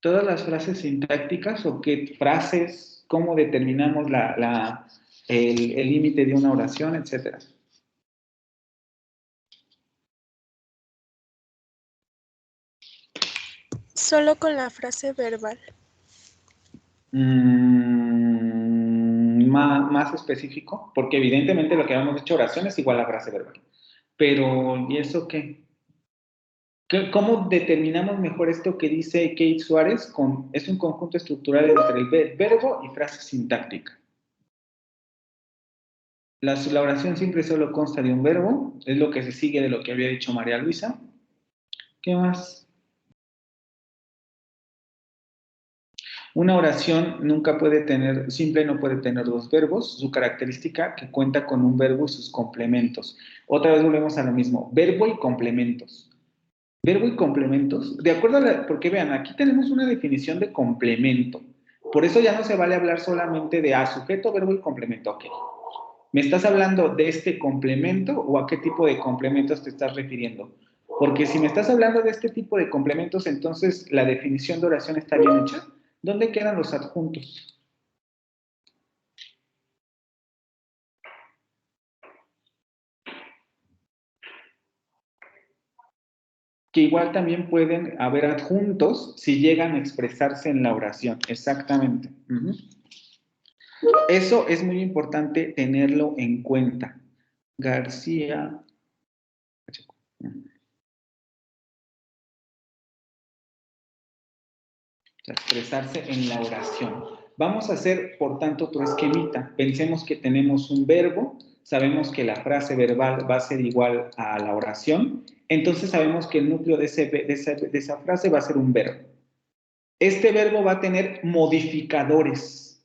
Speaker 1: ¿Todas las frases sintácticas o qué frases? ¿Cómo determinamos el límite de una oración, etcétera?
Speaker 13: solo con la frase verbal?
Speaker 1: Más específico, porque evidentemente lo que habíamos dicho, oración es igual a frase verbal. Pero, ¿y eso qué? ¿Cómo determinamos mejor esto que dice Kate Suárez? Es un conjunto estructural entre el verbo y frase sintáctica. La oración simple solo consta de un verbo, es lo que se sigue de lo que había dicho María Luisa. ¿Qué más? Una oración simple no puede tener dos verbos, su característica que cuenta con un verbo y sus complementos. Otra vez volvemos a lo mismo, verbo y complementos. Verbo y complementos, de acuerdo porque vean, aquí tenemos una definición de complemento. Por eso ya no se vale hablar solamente de sujeto, verbo y complemento. Ok. ¿Me estás hablando de este complemento o a qué tipo de complementos te estás refiriendo? Porque si me estás hablando de este tipo de complementos, entonces la definición de oración está bien hecha. ¿Dónde quedan los adjuntos? Que igual también pueden haber adjuntos si llegan a expresarse en la oración. Exactamente. Eso es muy importante tenerlo en cuenta. García. Expresarse en la oración. Vamos a hacer, por tanto, otro esquemita. Pensemos que tenemos un verbo, sabemos que la frase verbal va a ser igual a la oración, entonces sabemos que el núcleo de esa frase va a ser un verbo. Este verbo va a tener modificadores,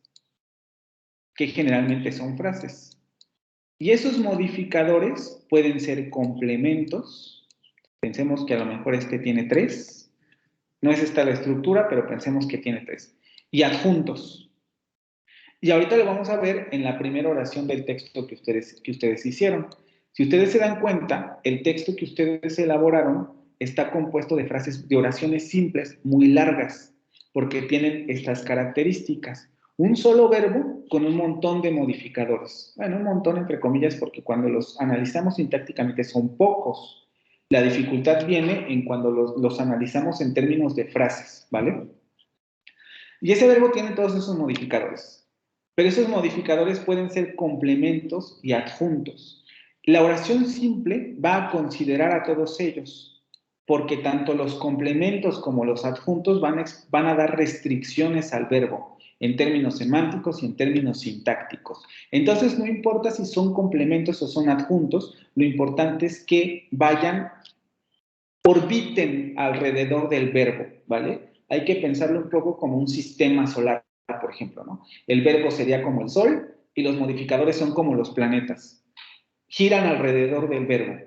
Speaker 1: que generalmente son frases. Y esos modificadores pueden ser complementos. Pensemos que a lo mejor este tiene 3. No es esta la estructura, pero pensemos que tiene 3. Y adjuntos. Y ahorita lo vamos a ver en la primera oración del texto que ustedes hicieron. Si ustedes se dan cuenta, el texto que ustedes elaboraron está compuesto de frases, de oraciones simples, muy largas, porque tienen estas características. Un solo verbo con un montón de modificadores. Bueno, un montón entre comillas, porque cuando los analizamos sintácticamente son pocos. La dificultad viene en cuando los analizamos en términos de frases, ¿vale? Y ese verbo tiene todos esos modificadores. Pero esos modificadores pueden ser complementos y adjuntos. La oración simple va a considerar a todos ellos, porque tanto los complementos como los adjuntos van a dar restricciones al verbo, en términos semánticos y en términos sintácticos. Entonces, no importa si son complementos o son adjuntos, lo importante es que orbiten alrededor del verbo, ¿vale? Hay que pensarlo un poco como un sistema solar, por ejemplo, ¿no? El verbo sería como el Sol y los modificadores son como los planetas. Giran alrededor del verbo.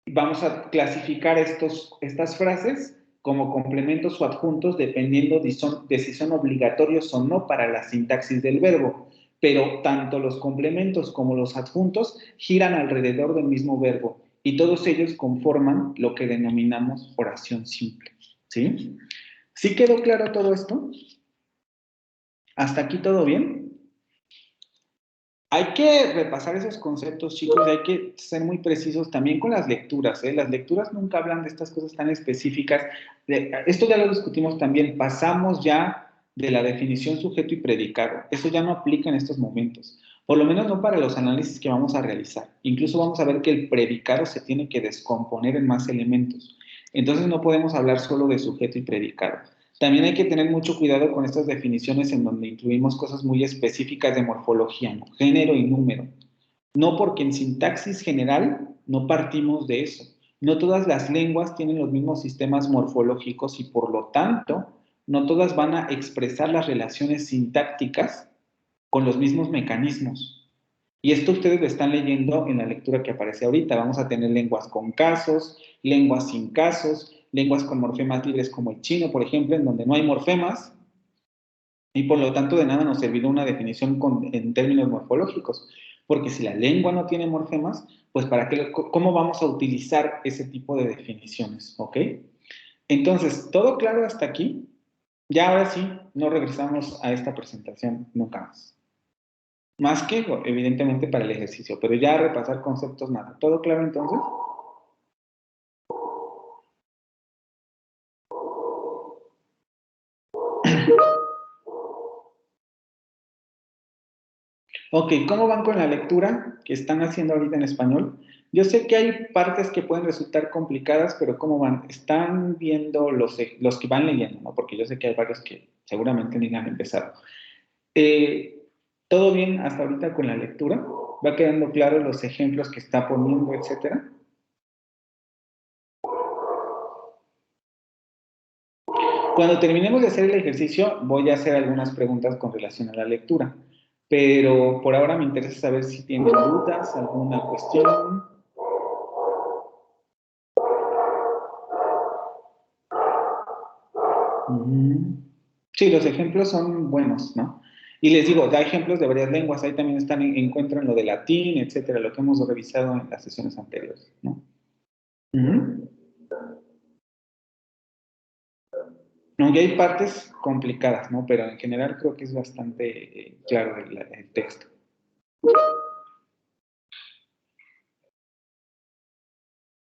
Speaker 1: Vamos a clasificar estas frases como complementos o adjuntos dependiendo de si son obligatorios o no para la sintaxis del verbo. Pero tanto los complementos como los adjuntos giran alrededor del mismo verbo y todos ellos conforman lo que denominamos oración simple. ¿Sí? ¿Sí quedó claro todo esto? ¿Hasta aquí todo bien? Hay que repasar esos conceptos, chicos, y hay que ser muy precisos también con las lecturas, ¿eh? Las lecturas nunca hablan de estas cosas tan específicas. Esto ya lo discutimos también, pasamos ya de la definición sujeto y predicado. Eso ya no aplica en estos momentos, por lo menos no para los análisis que vamos a realizar. Incluso vamos a ver que el predicado se tiene que descomponer en más elementos. Entonces no podemos hablar solo de sujeto y predicado. También hay que tener mucho cuidado con estas definiciones en donde incluimos cosas muy específicas de morfología, ¿no? Género y número. No porque en sintaxis general no partimos de eso. No todas las lenguas tienen los mismos sistemas morfológicos y por lo tanto no todas van a expresar las relaciones sintácticas con los mismos mecanismos. Y esto ustedes lo están leyendo en la lectura que aparece ahorita. Vamos a tener lenguas con casos, lenguas sin casos, lenguas con morfemas libres como el chino, por ejemplo, en donde no hay morfemas, y por lo tanto de nada nos servirá una definición en términos morfológicos, porque si la lengua no tiene morfemas, pues ¿cómo vamos a utilizar ese tipo de definiciones? ¿Ok? Entonces, ¿todo claro hasta aquí? Ya ahora sí, no regresamos a esta presentación nunca más. Más que, evidentemente, para el ejercicio, pero ya repasar conceptos nada. ¿Todo claro entonces? Ok, ¿cómo van con la lectura que están haciendo ahorita en español? Yo sé que hay partes que pueden resultar complicadas, pero ¿cómo van? ¿Están viendo los que van leyendo, ¿no? Porque yo sé que hay varios que seguramente ni han empezado. ¿Todo bien hasta ahorita con la lectura? ¿Va quedando claro los ejemplos que está poniendo, etcétera? Cuando terminemos de hacer el ejercicio, voy a hacer algunas preguntas con relación a la lectura. Pero por ahora me interesa saber si tienen dudas, alguna cuestión. Sí, los ejemplos son buenos, ¿no? Y les digo, da ejemplos de varias lenguas, ahí también encuentran lo de latín, etcétera, lo que hemos revisado en las sesiones anteriores, ¿no? No, y hay partes complicadas, ¿no? Pero en general creo que es bastante claro el texto.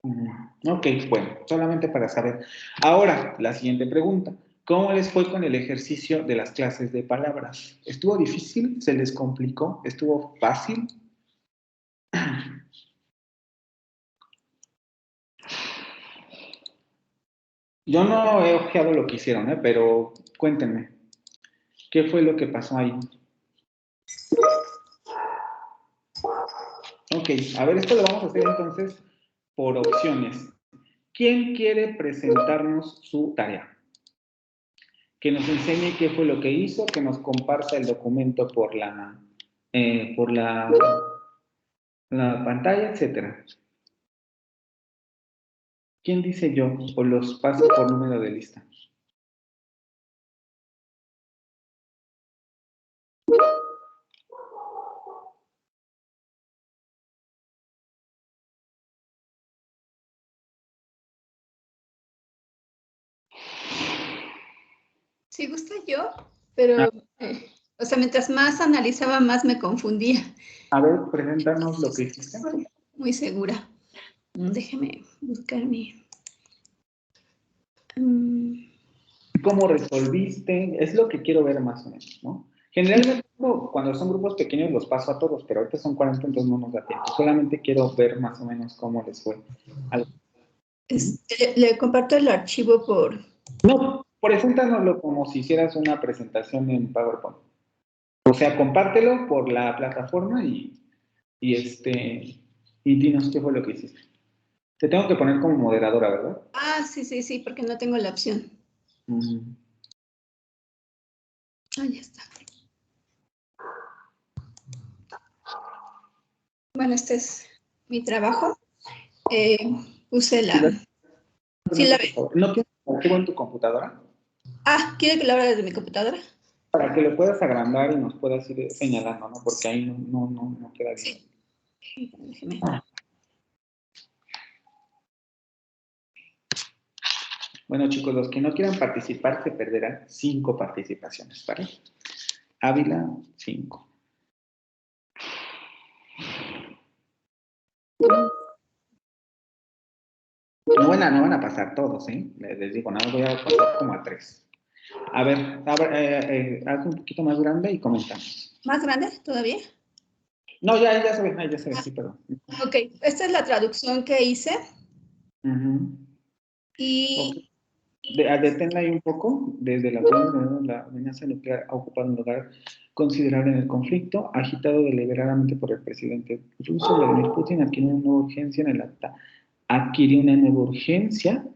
Speaker 1: Ok, bueno, solamente para saber. Ahora, la siguiente pregunta. ¿Cómo les fue con el ejercicio de las clases de palabras? ¿Estuvo difícil? ¿Se les complicó? ¿Estuvo fácil? Yo no he ojeado lo que hicieron, pero cuéntenme. ¿Qué fue lo que pasó ahí? Ok, a ver, esto lo vamos a hacer entonces por opciones. ¿Quién quiere presentarnos su tarea? Que nos enseñe qué fue lo que hizo, que nos comparta el documento por la pantalla, etcétera. ¿Quién dice yo? O los paso por número de lista.
Speaker 3: Sí, gusta yo, pero, o sea, mientras más analizaba, más me confundía.
Speaker 1: A ver, preséntanos lo que hiciste.
Speaker 3: Muy segura. Déjeme buscar mi...
Speaker 1: ¿Cómo resolviste? Es lo que quiero ver más o menos, ¿no? Generalmente cuando son grupos pequeños los paso a todos, pero ahorita son 40, entonces no nos da tiempo. Solamente quiero ver más o menos cómo les fue.
Speaker 3: Le comparto el archivo por...
Speaker 1: No, preséntanoslo como si hicieras una presentación en PowerPoint. O sea, compártelo por la plataforma y dinos qué fue lo que hiciste. Te tengo que poner como moderadora, ¿verdad?
Speaker 3: Ah, sí, porque no tengo la opción. Ah, ya está. Bueno, este es mi trabajo. Puse la... Sí, la ve.
Speaker 1: ¿No quieres archivo en tu computadora?
Speaker 3: Ah, ¿quiere que lo abra desde mi computadora?
Speaker 1: Para que lo puedas agrandar y nos puedas ir señalando, ¿no? Porque ahí no queda bien.
Speaker 3: Sí. Déjeme.
Speaker 1: Bueno, chicos, los que no quieran participar se perderán 5 participaciones, ¿vale? Ávila, 5. No van a pasar todos, ¿eh? Les digo, nada, voy a pasar como a 3. A ver, haz un poquito más grande y comentamos.
Speaker 3: ¿Más grande todavía?
Speaker 1: No, ya se ve, sí, perdón.
Speaker 3: Ok, esta es la traducción que hice.
Speaker 1: Y... Deténla ahí un poco. Desde la amenaza nuclear ha ocupado un lugar considerable en el conflicto, agitado deliberadamente por el presidente ruso Vladimir Putin, adquirió una nueva urgencia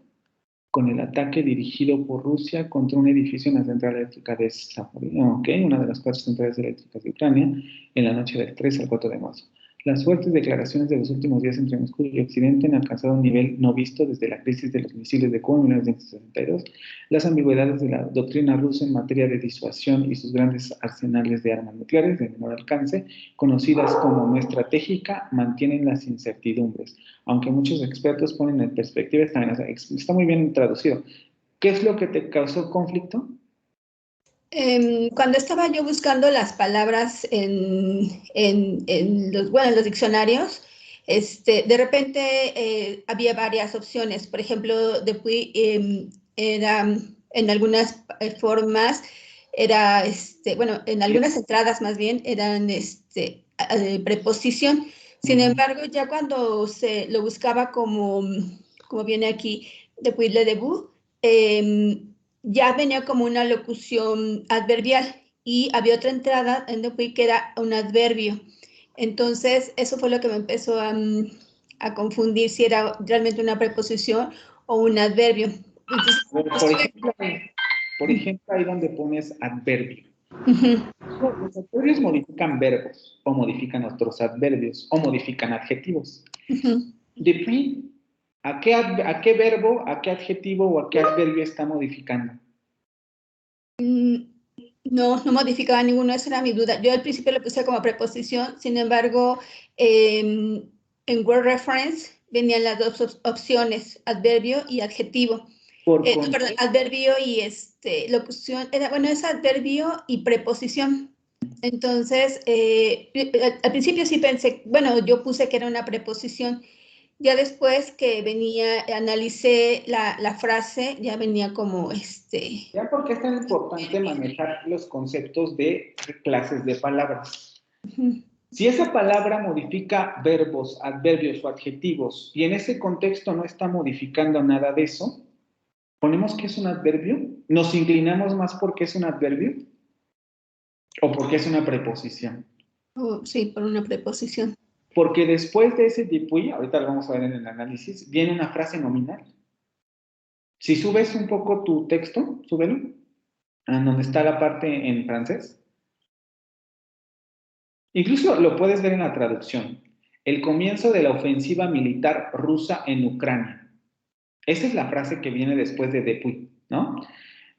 Speaker 1: con el ataque dirigido por Rusia contra un edificio en la central eléctrica de Zaporizhzhia, una de las 4 centrales eléctricas de Ucrania, en la noche del 3 al 4 de marzo. Las fuertes declaraciones de los últimos días entre Moscú y Occidente han alcanzado un nivel no visto desde la crisis de los misiles de Cuba en 1962. Las ambigüedades de la doctrina rusa en materia de disuasión y sus grandes arsenales de armas nucleares de menor alcance, conocidas como no estratégica, mantienen las incertidumbres. Aunque muchos expertos ponen en perspectiva esta amenaza. Está muy bien traducido. ¿Qué es lo que te causó conflicto?
Speaker 3: Cuando estaba yo buscando las palabras en los diccionarios, de repente había varias opciones. Por ejemplo, depuis era en algunas formas, era, en algunas entradas más bien, eran preposición. Sin embargo, ya cuando se lo buscaba como viene aquí, depuis le début, ya venía como una locución adverbial y había otra entrada en depuis que era un adverbio. Entonces, eso fue lo que me empezó a confundir si era realmente una preposición o un adverbio. Entonces,
Speaker 1: por ejemplo, ahí donde pones adverbio. Los adverbios modifican verbos, o modifican otros adverbios, o modifican adjetivos. Depuis, ¿a qué verbo, a qué adjetivo o a qué adverbio está modificando?
Speaker 3: No modificaba ninguno, esa era mi duda. Yo al principio lo puse como preposición, sin embargo, en Word Reference venían las dos opciones, adverbio y adjetivo. Perdón, adverbio y locución, es adverbio y preposición. Entonces, al principio sí pensé, yo puse que era una preposición. Ya después que analicé la frase, ya venía como
Speaker 1: ¿Ya por qué es tan importante manejar los conceptos de clases de palabras? Si esa palabra modifica verbos, adverbios o adjetivos y en ese contexto no está modificando nada de eso, ¿ponemos que es un adverbio? ¿Nos inclinamos más porque es un adverbio? ¿O porque es una preposición?
Speaker 3: Sí, por una preposición.
Speaker 1: Porque después de ese depuis, ahorita lo vamos a ver en el análisis, viene una frase nominal. Si subes un poco tu texto, súbelo, a donde está la parte en francés. Incluso lo puedes ver en la traducción. El comienzo de la ofensiva militar rusa en Ucrania. Esa es la frase que viene después de depuis, ¿no?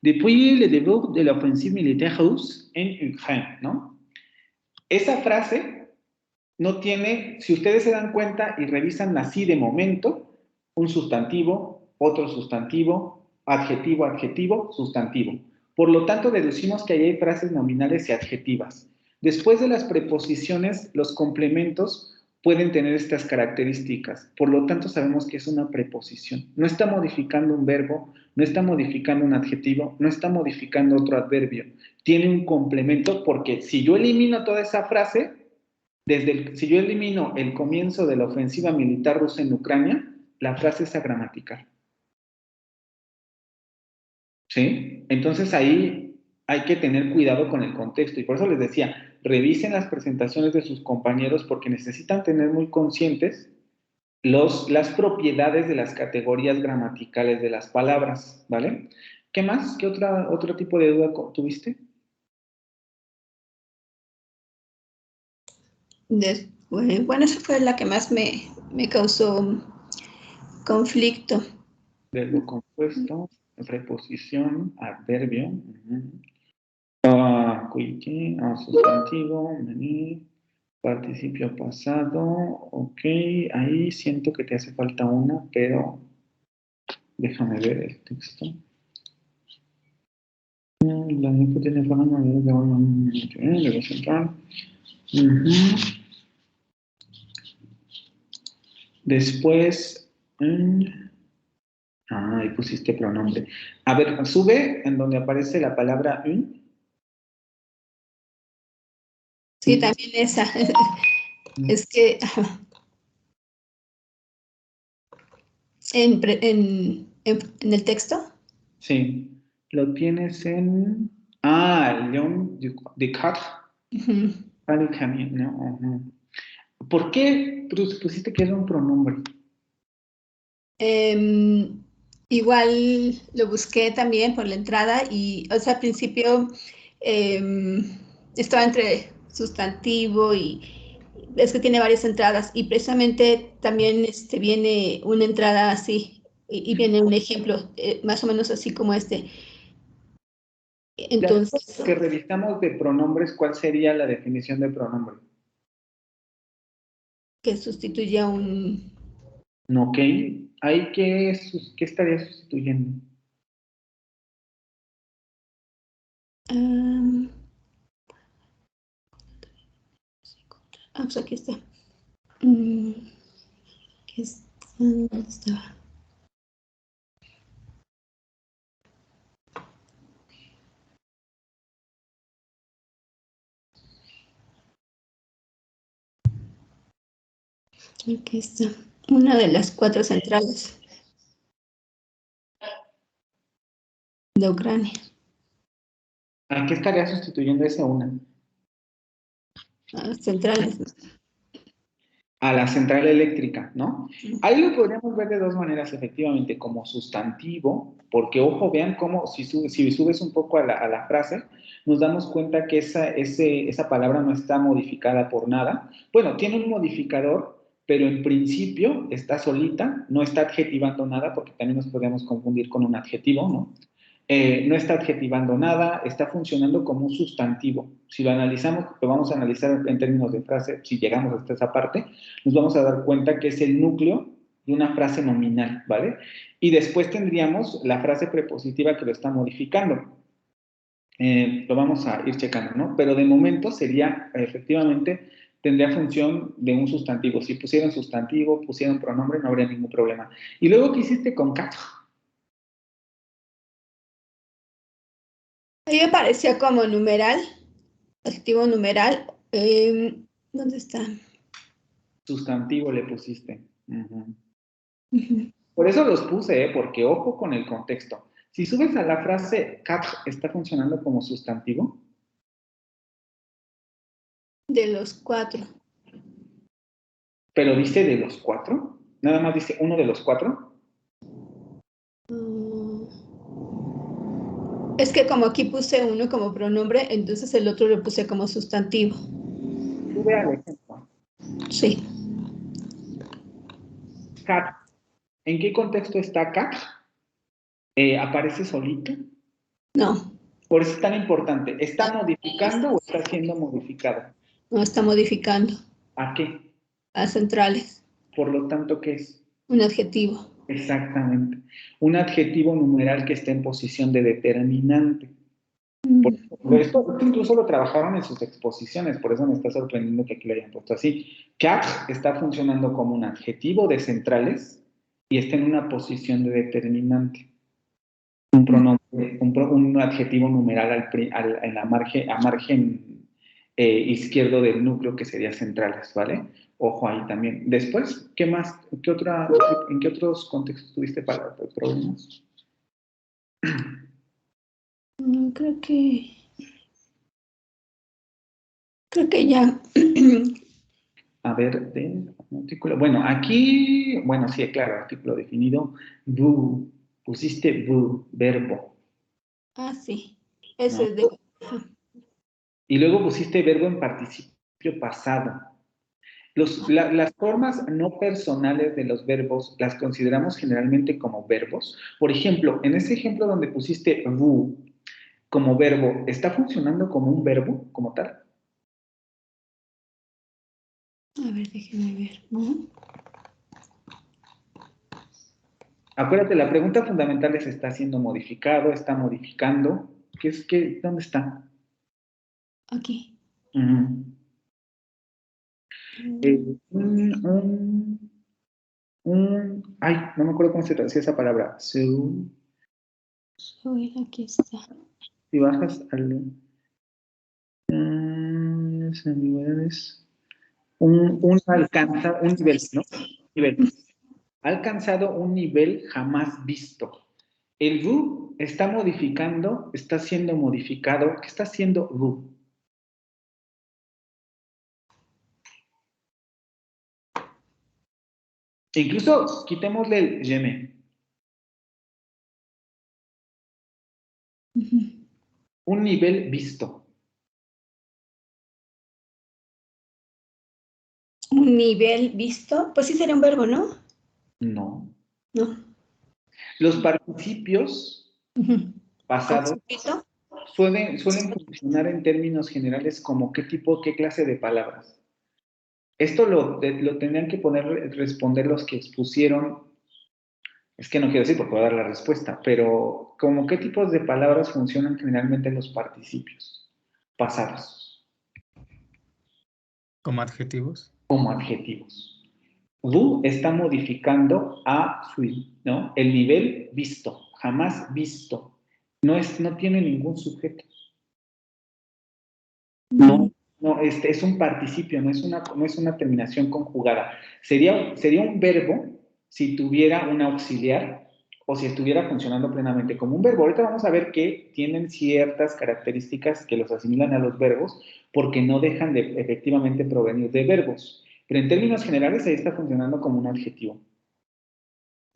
Speaker 1: Depuis le début de la ofensiva militar rusa en Ucrania, ¿no? Esa frase no tiene, si ustedes se dan cuenta y revisan así de momento, un sustantivo, otro sustantivo, adjetivo, adjetivo, sustantivo. Por lo tanto, deducimos que ahí hay frases nominales y adjetivas. Después de las preposiciones, los complementos pueden tener estas características. Por lo tanto, sabemos que es una preposición. No está modificando un verbo, no está modificando un adjetivo, no está modificando otro adverbio. Tiene un complemento porque si yo elimino toda esa frase, si yo elimino el comienzo de la ofensiva militar rusa en Ucrania, la frase es agramatical. ¿Sí? Entonces ahí hay que tener cuidado con el contexto y por eso les decía, revisen las presentaciones de sus compañeros porque necesitan tener muy conscientes las propiedades de las categorías gramaticales de las palabras, ¿vale? ¿Qué más? ¿Qué otro tipo de duda tuviste?
Speaker 3: Bueno, esa fue la que más me causó conflicto.
Speaker 1: Verbo compuesto, preposición, adverbio. Sustantivo, venir, participio pasado. Ok, ahí siento que te hace falta una, pero déjame ver el texto. La info tiene forma de central. Después, ahí pusiste pronombre. A ver, sube en donde aparece la palabra un.
Speaker 3: Sí, también esa. Es que en el texto.
Speaker 1: Sí, lo tienes en. León de Cat. No. ¿Por qué pusiste que era un pronombre?
Speaker 3: Igual lo busqué también por la entrada y, o sea, al principio estaba entre sustantivo y es que tiene varias entradas y precisamente también viene una entrada así y viene un ejemplo más o menos así como este. Entonces,
Speaker 1: que revisamos de pronombres, ¿cuál sería la definición de pronombre?
Speaker 3: Que sustituye a un...
Speaker 1: No, ok. ¿Hay qué estaría sustituyendo?
Speaker 3: Pues aquí está. ¿Dónde estaba? Aquí está. Una de las 4 centrales de Ucrania.
Speaker 1: ¿A qué estaría sustituyendo esa una?
Speaker 3: A las centrales.
Speaker 1: A la central eléctrica, ¿no? Ahí lo podríamos ver de dos maneras, efectivamente, como sustantivo, porque, ojo, vean cómo, si subes un poco a la frase, nos damos cuenta que esa palabra no está modificada por nada. Bueno, tiene un modificador, pero en principio está solita, no está adjetivando nada, porque también nos podemos confundir con un adjetivo, ¿no? No está adjetivando nada, está funcionando como un sustantivo. Si lo analizamos, lo vamos a analizar en términos de frase, si llegamos hasta esa parte, nos vamos a dar cuenta que es el núcleo de una frase nominal, ¿vale? Y después tendríamos la frase prepositiva que lo está modificando. Lo vamos a ir checando, ¿no? Pero de momento sería, efectivamente, tendría función de un sustantivo. Si pusieran sustantivo, pusieran pronombre, no habría ningún problema. Y luego, ¿qué hiciste con quatre?
Speaker 3: A mí me parecía como numeral, adjetivo numeral. ¿Dónde está?
Speaker 1: Sustantivo le pusiste. Por eso los puse, porque ojo con el contexto. Si subes a la frase quatre, ¿está funcionando como sustantivo?
Speaker 3: De los 4.
Speaker 1: Pero dice de los 4. Nada más dice uno de los 4.
Speaker 3: Es que como aquí puse uno como pronombre, entonces el otro lo puse como sustantivo.
Speaker 1: Sube al ejemplo.
Speaker 3: Sí.
Speaker 1: Quatre. ¿En qué contexto está quatre? ¿Aparece solito?
Speaker 3: No.
Speaker 1: Por eso es tan importante. ¿Está modificando o está siendo modificado?
Speaker 3: No, está modificando.
Speaker 1: ¿A qué?
Speaker 3: A centrales.
Speaker 1: Por lo tanto, ¿qué es?
Speaker 3: Un adjetivo.
Speaker 1: Exactamente. Un adjetivo numeral que está en posición de determinante. Esto incluso lo trabajaron en sus exposiciones, por eso me está sorprendiendo que aquí lo hayan puesto así. Quatre está funcionando como un adjetivo de centrales y está en una posición de determinante. Un pronombre, un adjetivo numeral a margen izquierdo del núcleo que sería centrales, ¿vale? Ojo ahí también. Después, ¿qué más? ¿En qué otros contextos tuviste problemas?
Speaker 3: Creo que ya.
Speaker 1: A ver, artículo. Bueno, aquí, bueno, sí, claro, artículo definido. Vous, pusiste vous, verbo.
Speaker 3: Ah, sí. Eso
Speaker 1: ¿no?
Speaker 3: es de.
Speaker 1: Y luego pusiste verbo en participio pasado. Las formas no personales de los verbos las consideramos generalmente como verbos. Por ejemplo, en ese ejemplo donde pusiste vous como verbo, ¿está funcionando como un verbo, como tal?
Speaker 3: A ver, déjeme ver. ¿No?
Speaker 1: Acuérdate, la pregunta fundamental es: ¿está siendo modificado? ¿Está modificando? ¿Dónde está?
Speaker 3: Aquí.
Speaker 1: Ay, no me acuerdo cómo se traduce esa palabra.
Speaker 3: Aquí está.
Speaker 1: Si bajas al... ambigüedades. Alcanza un nivel, ¿no? Ha alcanzado un nivel jamás visto. El vous está modificando, está siendo modificado. ¿Qué está haciendo vous? Incluso quitémosle el j'aime. Un nivel visto.
Speaker 3: Un nivel visto, pues sí sería un verbo, ¿no?
Speaker 1: No.
Speaker 3: No.
Speaker 1: Los participios pasados suelen funcionar en términos generales como qué clase de palabras. Esto lo tendrían que responder los que expusieron. Es que no quiero decir porque voy a dar la respuesta, pero como qué tipos de palabras funcionan generalmente en los participios pasados.
Speaker 6: ¿Como adjetivos?
Speaker 1: Como adjetivos. Vous está modificando a su, ¿no? El nivel visto, jamás visto. No tiene ningún sujeto. No No, es un participio, no es una terminación conjugada. Sería un verbo si tuviera un auxiliar o si estuviera funcionando plenamente como un verbo. Ahorita vamos a ver que tienen ciertas características que los asimilan a los verbos porque no dejan de efectivamente provenir de verbos. Pero en términos generales ahí está funcionando como un adjetivo.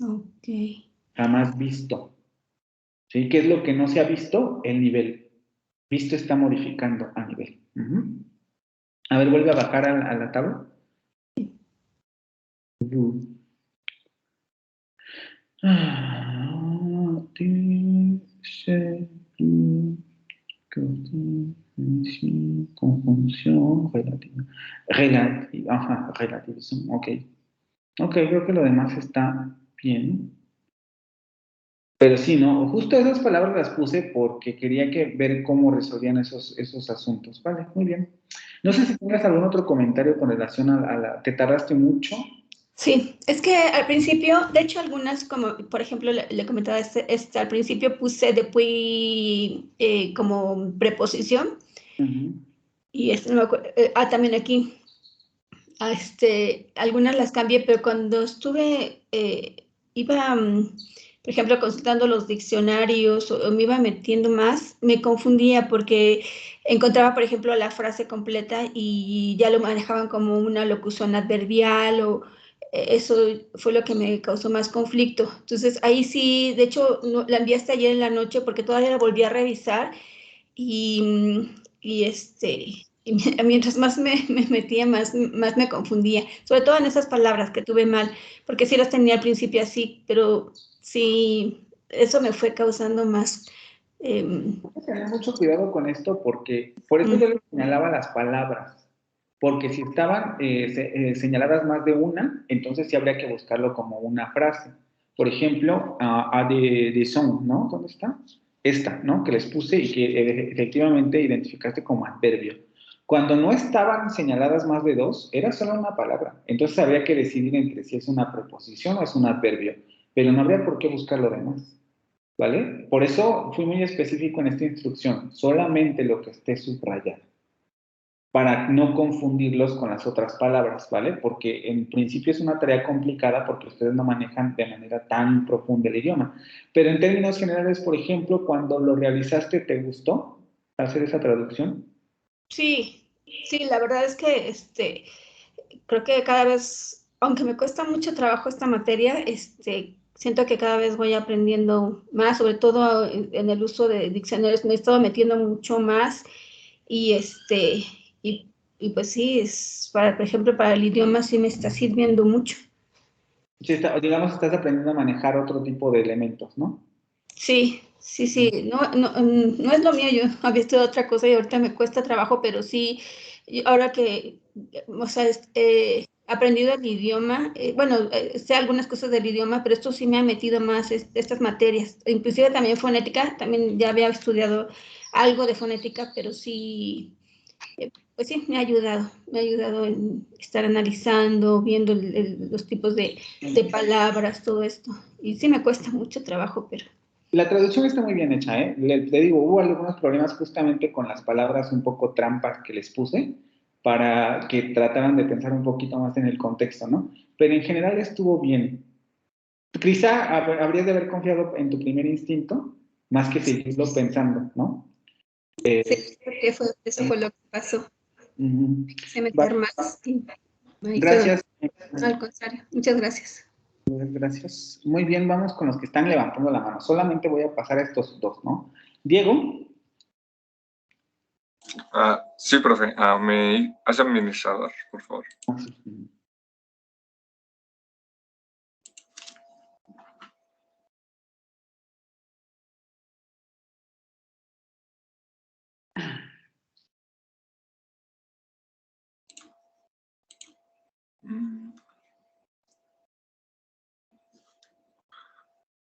Speaker 3: Ok.
Speaker 1: Jamás visto. ¿Sí? ¿Qué es lo que no se ha visto? El nivel. Visto está modificando a nivel. A ver, vuelve a bajar a la tabla. Conjunción relativa. Ajá, relativismo, ok. Ok, creo que lo demás está bien. Pero sí, ¿no? Justo esas palabras las puse porque quería ver cómo resolvían esos asuntos. Vale, muy bien. No sé si tengas algún otro comentario con relación a la... ¿Te tardaste mucho?
Speaker 3: Sí, es que al principio, de hecho algunas, como por ejemplo le comentaba al principio puse depuis como preposición y no me acuerdo, también aquí, algunas las cambié, pero cuando estuve, iba, por ejemplo, consultando los diccionarios o me iba metiendo más, me confundía porque encontraba, por ejemplo, la frase completa y ya lo manejaban como una locución adverbial o eso fue lo que me causó más conflicto. Entonces, ahí sí, de hecho, la envié hasta ayer en la noche porque todavía la volví a revisar y mientras más me metía, más me confundía, sobre todo en esas palabras que tuve mal, porque sí las tenía al principio así, pero sí, eso me fue causando más...
Speaker 1: Hay que tener mucho cuidado con esto porque, por eso yo les señalaba las palabras, porque si estaban señaladas más de una, entonces sí habría que buscarlo como una frase. Por ejemplo, a de son, ¿no? ¿Dónde está? Esta, ¿no? Que les puse y que efectivamente identificaste como adverbio. Cuando no estaban señaladas más de dos, era solo una palabra. Entonces habría que decidir entre si es una preposición o es un adverbio, pero no habría por qué buscar lo demás. ¿Vale? Por eso fui muy específico en esta instrucción, solamente lo que esté subrayado, para no confundirlos con las otras palabras, ¿vale? Porque en principio es una tarea complicada porque ustedes no manejan de manera tan profunda el idioma. Pero en términos generales, por ejemplo, cuando lo realizaste, ¿te gustó hacer esa traducción?
Speaker 3: Sí, sí, la verdad es que creo que cada vez, aunque me cuesta mucho trabajo esta materia, siento que cada vez voy aprendiendo más, sobre todo en el uso de diccionarios, me he estado metiendo mucho más y y, y pues sí, por ejemplo, para el idioma sí me está sirviendo mucho.
Speaker 1: Sí, digamos, estás aprendiendo a manejar otro tipo de elementos, ¿no?
Speaker 3: Sí, no es lo mío, yo había estudiado otra cosa y ahorita me cuesta trabajo, pero sí, ahora que, o sea, he aprendido el idioma, bueno, sé algunas cosas del idioma, pero esto sí me ha metido más estas materias, inclusive también fonética, también ya había estudiado algo de fonética, pero sí, pues sí, me ha ayudado en estar analizando, viendo los tipos de palabras, todo esto, y sí me cuesta mucho trabajo, pero...
Speaker 1: La traducción está muy bien hecha, ¿eh? Te digo, hubo algunos problemas justamente con las palabras un poco trampas que les puse para que trataran de pensar un poquito más en el contexto, ¿no? Pero en general estuvo bien. Quizá habrías de haber confiado en tu primer instinto más que seguirlo pensando, ¿no?
Speaker 3: Sí, porque eso fue lo que pasó. Se meter más y ahí
Speaker 1: Gracias.
Speaker 3: Al contrario, muchas gracias.
Speaker 1: Gracias. Muy bien, vamos con los que están levantando la mano. Solamente voy a pasar a estos dos, ¿no? Diego.
Speaker 14: Sí, profe. Me hace administrador, por favor.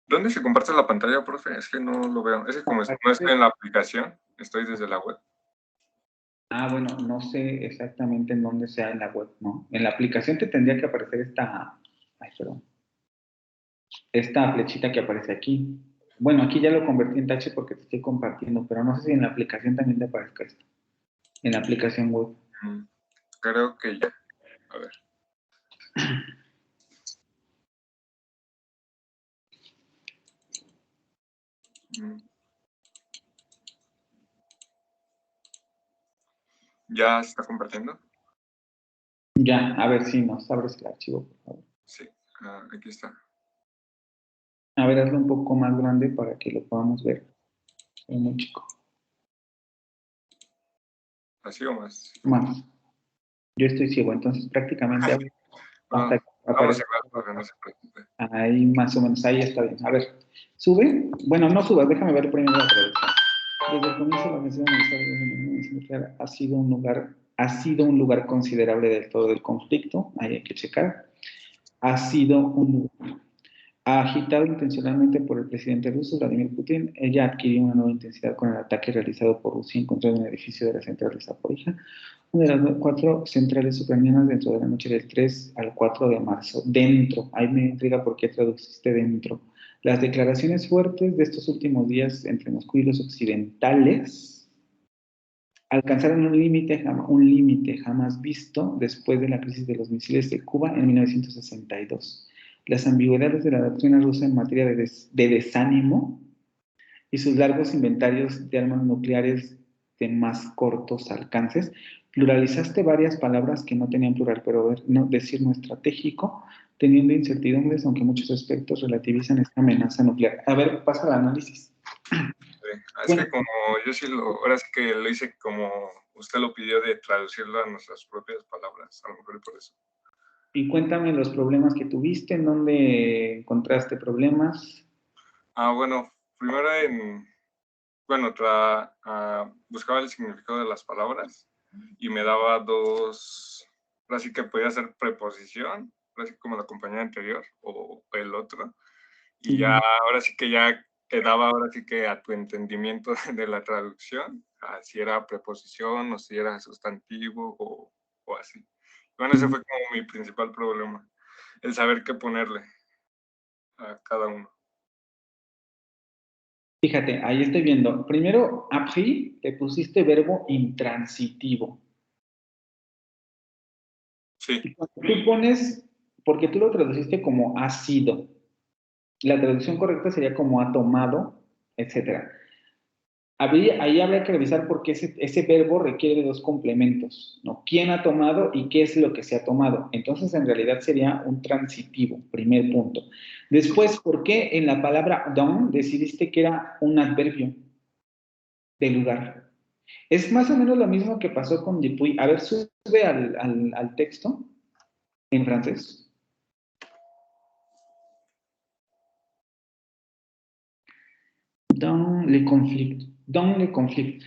Speaker 14: ¿Dónde se comparte la pantalla, profe? Es que no lo veo. Es que como no estoy en la aplicación, estoy desde la web.
Speaker 1: Bueno, no sé exactamente en dónde sea en la web, ¿no? En la aplicación te tendría que aparecer esta flechita que aparece aquí. Bueno, aquí ya lo convertí en tache porque te estoy compartiendo, pero no sé si en la aplicación también te aparezca esto. en la aplicación web.
Speaker 14: Creo que ya. A ver. ¿Ya se está compartiendo?
Speaker 1: Ya, a ver si nos abres el archivo, por favor.
Speaker 14: Sí, aquí está.
Speaker 1: A ver, hazlo un poco más grande para que lo podamos ver. Es muy chico.
Speaker 14: ¿Así o más?
Speaker 1: Más. Yo estoy ciego, entonces prácticamente hasta que
Speaker 14: Vamos
Speaker 1: aparezca.
Speaker 14: a ver, no se preocupe.
Speaker 1: Ahí más o menos, ahí está bien. A ver, sube. Bueno, no subas, déjame ver primero la traducción. Desde el comienzo la Organización Mundial ha sido un lugar considerable del todo del conflicto, ahí hay que checar. Ha sido un lugar agitado intencionalmente por el presidente ruso Vladimir Putin. Ella adquirió una nueva intensidad con el ataque realizado por Rusia en contra de un edificio de la central de Zaporizhia, una de las 4 centrales ucranianas dentro de la noche del 3 al 4 de marzo. Dentro, ahí me intriga por qué traduciste dentro. Las declaraciones fuertes de estos últimos días entre Moscú y los occidentales alcanzaron un límite jamás visto después de la crisis de los misiles de Cuba en 1962. Las ambigüedades de la doctrina rusa en materia de desánimo y sus largos inventarios de armas nucleares de más cortos alcances. Pluralizaste varias palabras que no tenían plural, pero decir no estratégico, teniendo incertidumbres, aunque muchos aspectos relativizan esta amenaza nuclear. A ver, pasa al análisis.
Speaker 14: Es que como yo sí ahora sí que lo hice como usted lo pidió, de traducirlo a nuestras propias palabras, a lo mejor por eso.
Speaker 1: Y cuéntame los problemas que tuviste, en dónde encontraste problemas.
Speaker 14: Bueno, primero buscaba el significado de las palabras y me daba dos, así que podía ser preposición, así como la compañía anterior o el otro, y ya ahora sí que ya quedaba ahora sí que a tu entendimiento de la traducción, si era preposición o si era sustantivo o así. Bueno, ese fue como mi principal problema, el saber qué ponerle a cada uno.
Speaker 1: Fíjate, ahí estoy viendo. Primero, après, le pusiste verbo intransitivo.
Speaker 14: Sí.
Speaker 1: Tú pones, porque tú lo traduciste como ha sido. La traducción correcta sería como ha tomado, etc. Ahí habría que revisar por qué ese verbo requiere de 2 complementos, ¿no? ¿Quién ha tomado y qué es lo que se ha tomado? Entonces, en realidad sería un transitivo, primer punto. Después, ¿por qué en la palabra don decidiste que era un adverbio de lugar? Es más o menos lo mismo que pasó con depuis. A ver, sube al texto en francés. Dans le conflit. Dans le conflit.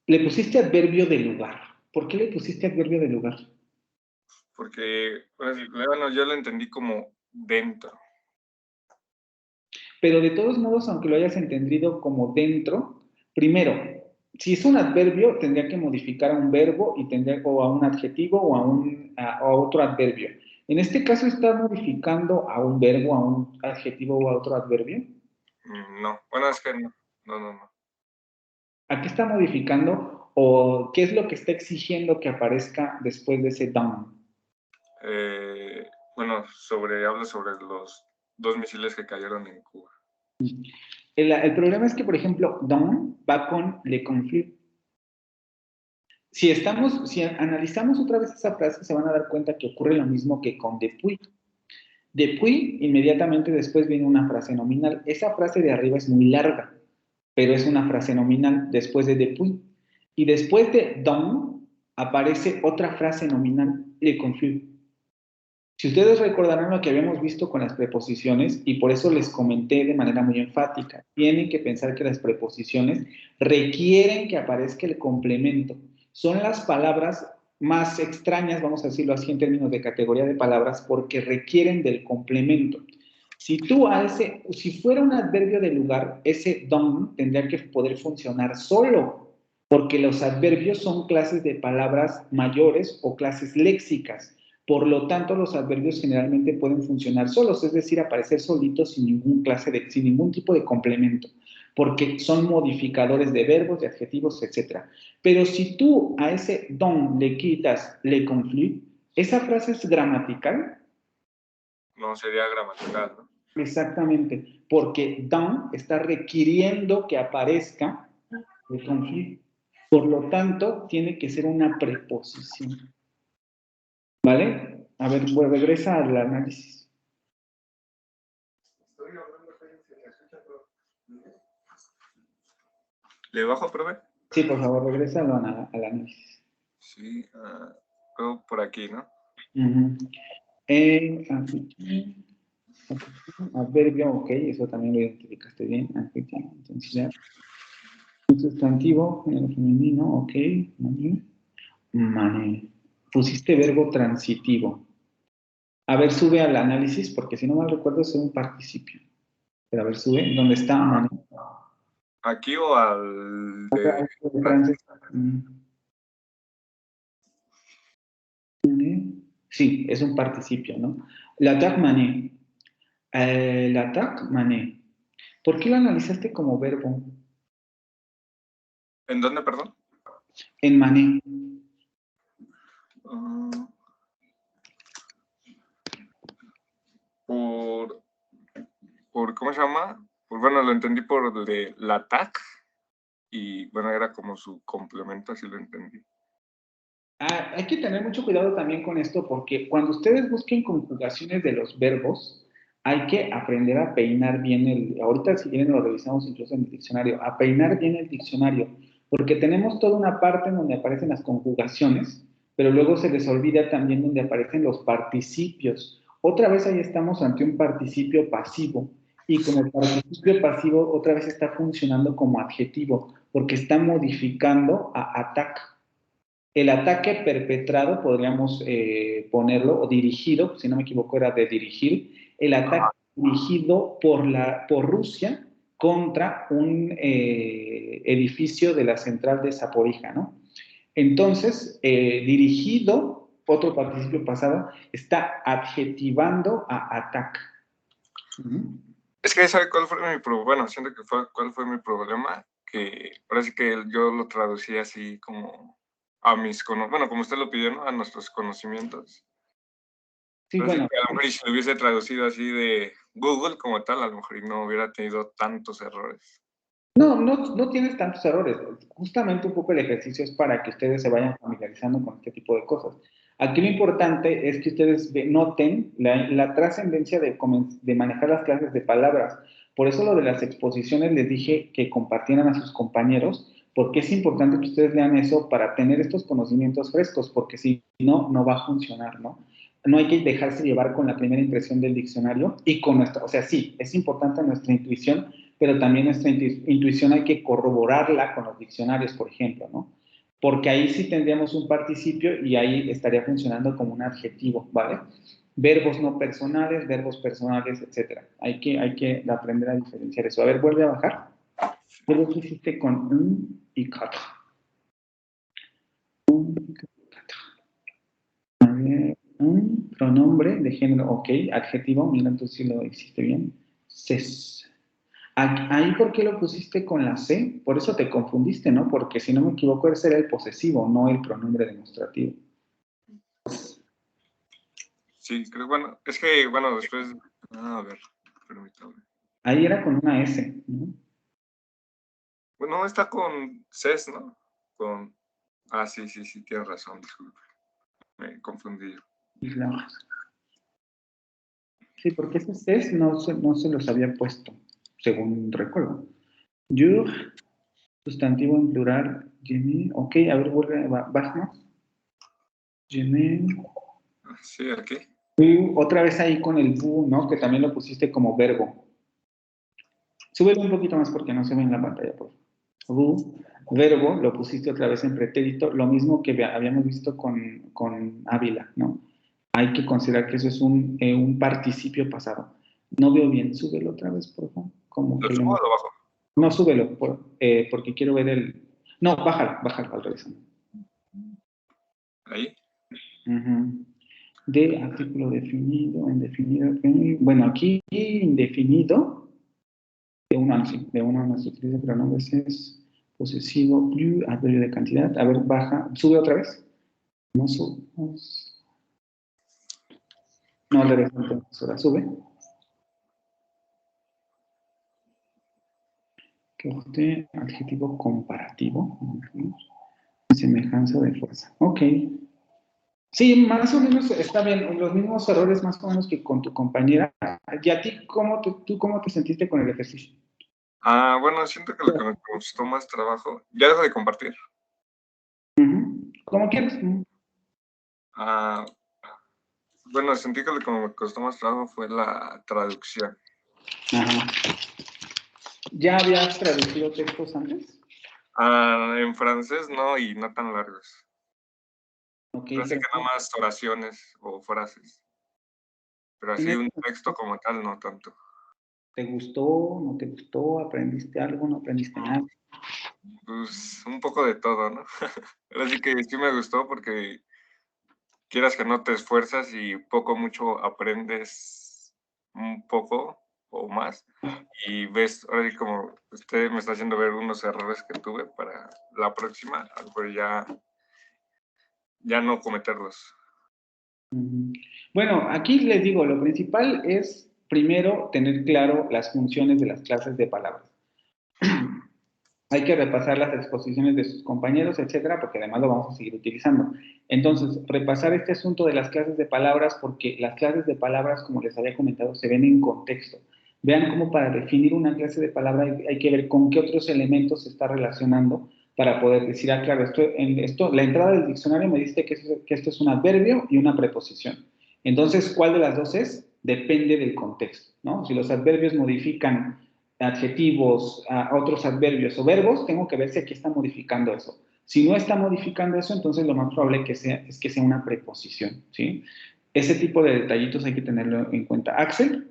Speaker 1: Le pusiste adverbio de lugar. ¿Por qué le pusiste adverbio de lugar?
Speaker 14: Porque, bueno, yo lo entendí como dentro.
Speaker 1: Pero de todos modos, aunque lo hayas entendido como dentro, primero, si es un adverbio, tendría que modificar a un verbo y o a un adjetivo o a otro adverbio. En este caso, ¿está modificando a un verbo, a un adjetivo o a otro adverbio?
Speaker 14: No, bueno, es que no.
Speaker 1: ¿A qué está modificando o qué es lo que está exigiendo que aparezca después de ese down?
Speaker 14: Bueno, habla sobre los 2 misiles que cayeron en Cuba.
Speaker 1: El problema es que, por ejemplo, down va con le conflit. Si analizamos otra vez esa frase, se van a dar cuenta que ocurre lo mismo que con depuis. Depuis, inmediatamente después viene una frase nominal. Esa frase de arriba es muy larga, pero es una frase nominal después de depuis. Y después de don, aparece otra frase nominal, le conflit. Si ustedes recordarán lo que habíamos visto con las preposiciones, y por eso les comenté de manera muy enfática, tienen que pensar que las preposiciones requieren que aparezca el complemento. Son las palabras más extrañas, vamos a decirlo así en términos de categoría de palabras, porque requieren del complemento. Si fuera un adverbio de lugar, ese don tendría que poder funcionar solo, porque los adverbios son clases de palabras mayores o clases léxicas. Por lo tanto, los adverbios generalmente pueden funcionar solos, es decir, aparecer solitos sin ningún tipo de complemento. porque son modificadores de verbos, de adjetivos, etc. Pero si tú a ese don le quitas le conflit, ¿esa frase es gramatical?
Speaker 14: No sería gramatical, ¿no?
Speaker 1: Exactamente, porque don está requiriendo que aparezca le conflit. Por lo tanto, tiene que ser una preposición. ¿Vale? A ver, pues regresa al análisis.
Speaker 14: ¿Le bajo, profe?
Speaker 1: Sí, por favor, regresa al análisis.
Speaker 14: Sí, veo por aquí, ¿no?
Speaker 1: Adverbio, ok, eso también lo identificaste bien. Adjetivo, intensidad. Un sustantivo, género femenino, ok. Mané. Pusiste verbo transitivo. A ver, sube al análisis, porque si no mal recuerdo es un participio. Pero a ver, sube. ¿Dónde está mané?
Speaker 14: ¿Aquí o al de
Speaker 1: francés? Sí, es un participio, ¿no? L'attaque mané. L'attaque mané. ¿Por qué lo analizaste como verbo?
Speaker 14: ¿En dónde, perdón?
Speaker 1: En mané.
Speaker 14: ¿Cómo se llama? Pues bueno, lo entendí por de l'attaque y bueno, era como su complemento, así lo entendí.
Speaker 1: Hay que tener mucho cuidado también con esto porque cuando ustedes busquen conjugaciones de los verbos, hay que aprender a peinar bien ahorita si quieren lo revisamos incluso en el diccionario, a peinar bien el diccionario, porque tenemos toda una parte en donde aparecen las conjugaciones, pero luego se les olvida también donde aparecen los participios. Otra vez ahí estamos ante un participio pasivo, y como el participio pasivo otra vez está funcionando como adjetivo, porque está modificando a ataque. El ataque perpetrado, podríamos ponerlo, o dirigido, si no me equivoco era de dirigir, el ataque dirigido por Rusia contra un edificio de la central de Zaporizhia, ¿no? Entonces, dirigido, otro participio pasado, está adjetivando a ataque.
Speaker 14: Es que ¿sabe cuál fue mi problema? Bueno, siento que cuál fue mi problema, que ahora sí que yo lo traducí así como a mis bueno, como usted lo pidió, ¿no? A nuestros conocimientos.
Speaker 1: Sí, bueno.
Speaker 14: Que a lo mejor si lo hubiese traducido así de Google como tal, a lo mejor no hubiera tenido tantos errores.
Speaker 1: No tienes tantos errores. Justamente un poco el ejercicio es para que ustedes se vayan familiarizando con este tipo de cosas. Aquí lo importante es que ustedes noten la trascendencia de manejar las clases de palabras. Por eso lo de las exposiciones les dije que compartieran a sus compañeros, porque es importante que ustedes lean eso para tener estos conocimientos frescos, porque si no, no va a funcionar, ¿no? No hay que dejarse llevar con la primera impresión del diccionario y con nuestra, o sea, sí, es importante nuestra intuición, pero también nuestra intuición hay que corroborarla con los diccionarios, por ejemplo, ¿no? Porque ahí sí tendríamos un participio y ahí estaría funcionando como un adjetivo, ¿vale? Verbos no personales, verbos personales, etc. Hay que aprender a diferenciar eso. A ver, vuelve a bajar. ¿Qué lo hiciste con un y quatre? A ver, un pronombre de género, ok, adjetivo, mira, tú sí lo hiciste bien. Ses. Ahí, ¿por qué lo pusiste con la C? Por eso te confundiste, ¿no? Porque si no me equivoco, ese era el posesivo, no el pronombre demostrativo.
Speaker 14: Sí, creo, bueno, es que, bueno, después, a ver, permítame.
Speaker 1: Ahí era con una S, ¿no?
Speaker 14: Bueno, está con CES, ¿no? Sí, tienes razón, disculpe. Me confundí.
Speaker 1: Sí, porque ese CES no se los había puesto, según recuerdo. Yo, sustantivo en plural, Jenny, ok, a ver, vuelve, bajamos. Jenny.
Speaker 14: Sí, aquí.
Speaker 1: Otra vez ahí con el bu, ¿no? Que también lo pusiste como verbo. Súbelo un poquito más porque no se ve en la pantalla, por favor. Verbo, lo pusiste otra vez en pretérito, lo mismo que habíamos visto con Ávila, ¿no? Hay que considerar que eso es un participio pasado. No veo bien, súbelo otra vez, por favor.
Speaker 14: ¿Lo subo o lo bajo?
Speaker 1: No, súbelo, porque quiero ver el... No, bájalo al revés.
Speaker 14: ¿Ahí?
Speaker 1: De artículo definido, indefinido. Bueno, aquí indefinido de uno no se utiliza pronombres es posesivo, plus, adverbio de cantidad. A ver, baja, sube otra vez. No sube. No, le dejo ahora sube. Que adjetivo comparativo. Semejanza de fuerza. Ok. Sí, más o menos está bien. Los mismos errores más o menos que con tu compañera. ¿Y a ti tú cómo te sentiste con el ejercicio?
Speaker 14: Bueno, siento que lo que me costó más trabajo, ya dejo de compartir.
Speaker 1: ¿Cómo quieres?
Speaker 14: Bueno, sentí que lo que me costó más trabajo fue la traducción.
Speaker 1: Ajá. ¿Ya habías traducido textos antes?
Speaker 14: En francés no, y no tan largos.
Speaker 1: Okay,
Speaker 14: Así que nada más oraciones o frases. Pero así un texto como tal, no tanto.
Speaker 1: ¿Te gustó? ¿No te gustó? ¿Aprendiste algo? ¿No aprendiste nada?
Speaker 14: Pues un poco de todo, ¿no? Pero sí que sí me gustó porque quieras que no te esfuerzas y poco mucho aprendes un poco o más. Y ves, ahora sí como usted me está haciendo ver unos errores que tuve para la próxima, pues ya no cometerlos.
Speaker 1: Bueno, aquí les digo, lo principal es primero tener claro las funciones de las clases de palabras. Hay que repasar las exposiciones de sus compañeros, etcétera, porque además lo vamos a seguir utilizando. Entonces, repasar este asunto de las clases de palabras, porque las clases de palabras, como les había comentado, se ven en contexto. Vean cómo para definir una clase de palabra hay que ver con qué otros elementos se está relacionando para poder decir, claro, la entrada del diccionario me dice que esto es un adverbio y una preposición. Entonces, ¿cuál de las dos es? Depende del contexto, ¿no? Si los adverbios modifican adjetivos, otros adverbios o verbos, tengo que ver si aquí está modificando eso. Si no está modificando eso, entonces lo más probable es que sea una preposición, ¿sí? Ese tipo de detallitos hay que tenerlo en cuenta. Axel.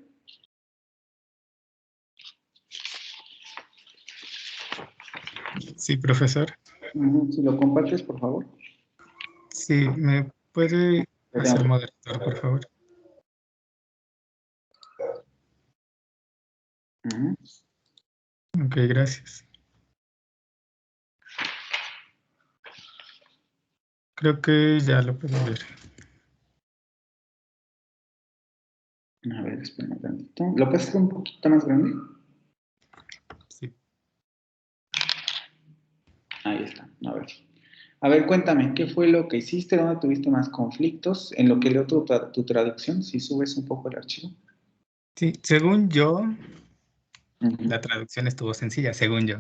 Speaker 6: Sí, profesor.
Speaker 1: Si lo compartes, por favor.
Speaker 6: Sí, ¿me puede hacer moderador, por favor? Ok, gracias. Creo que ya lo puedo ver.
Speaker 1: A ver, espera un tantito. ¿Lo puedes hacer un poquito más grande?
Speaker 6: Sí.
Speaker 1: Ahí está, a ver. A ver, cuéntame, ¿qué fue lo que hiciste? ¿Dónde tuviste más conflictos? En lo que leo tu traducción, si subes un poco el archivo.
Speaker 6: Sí, según yo, la traducción estuvo sencilla, según yo.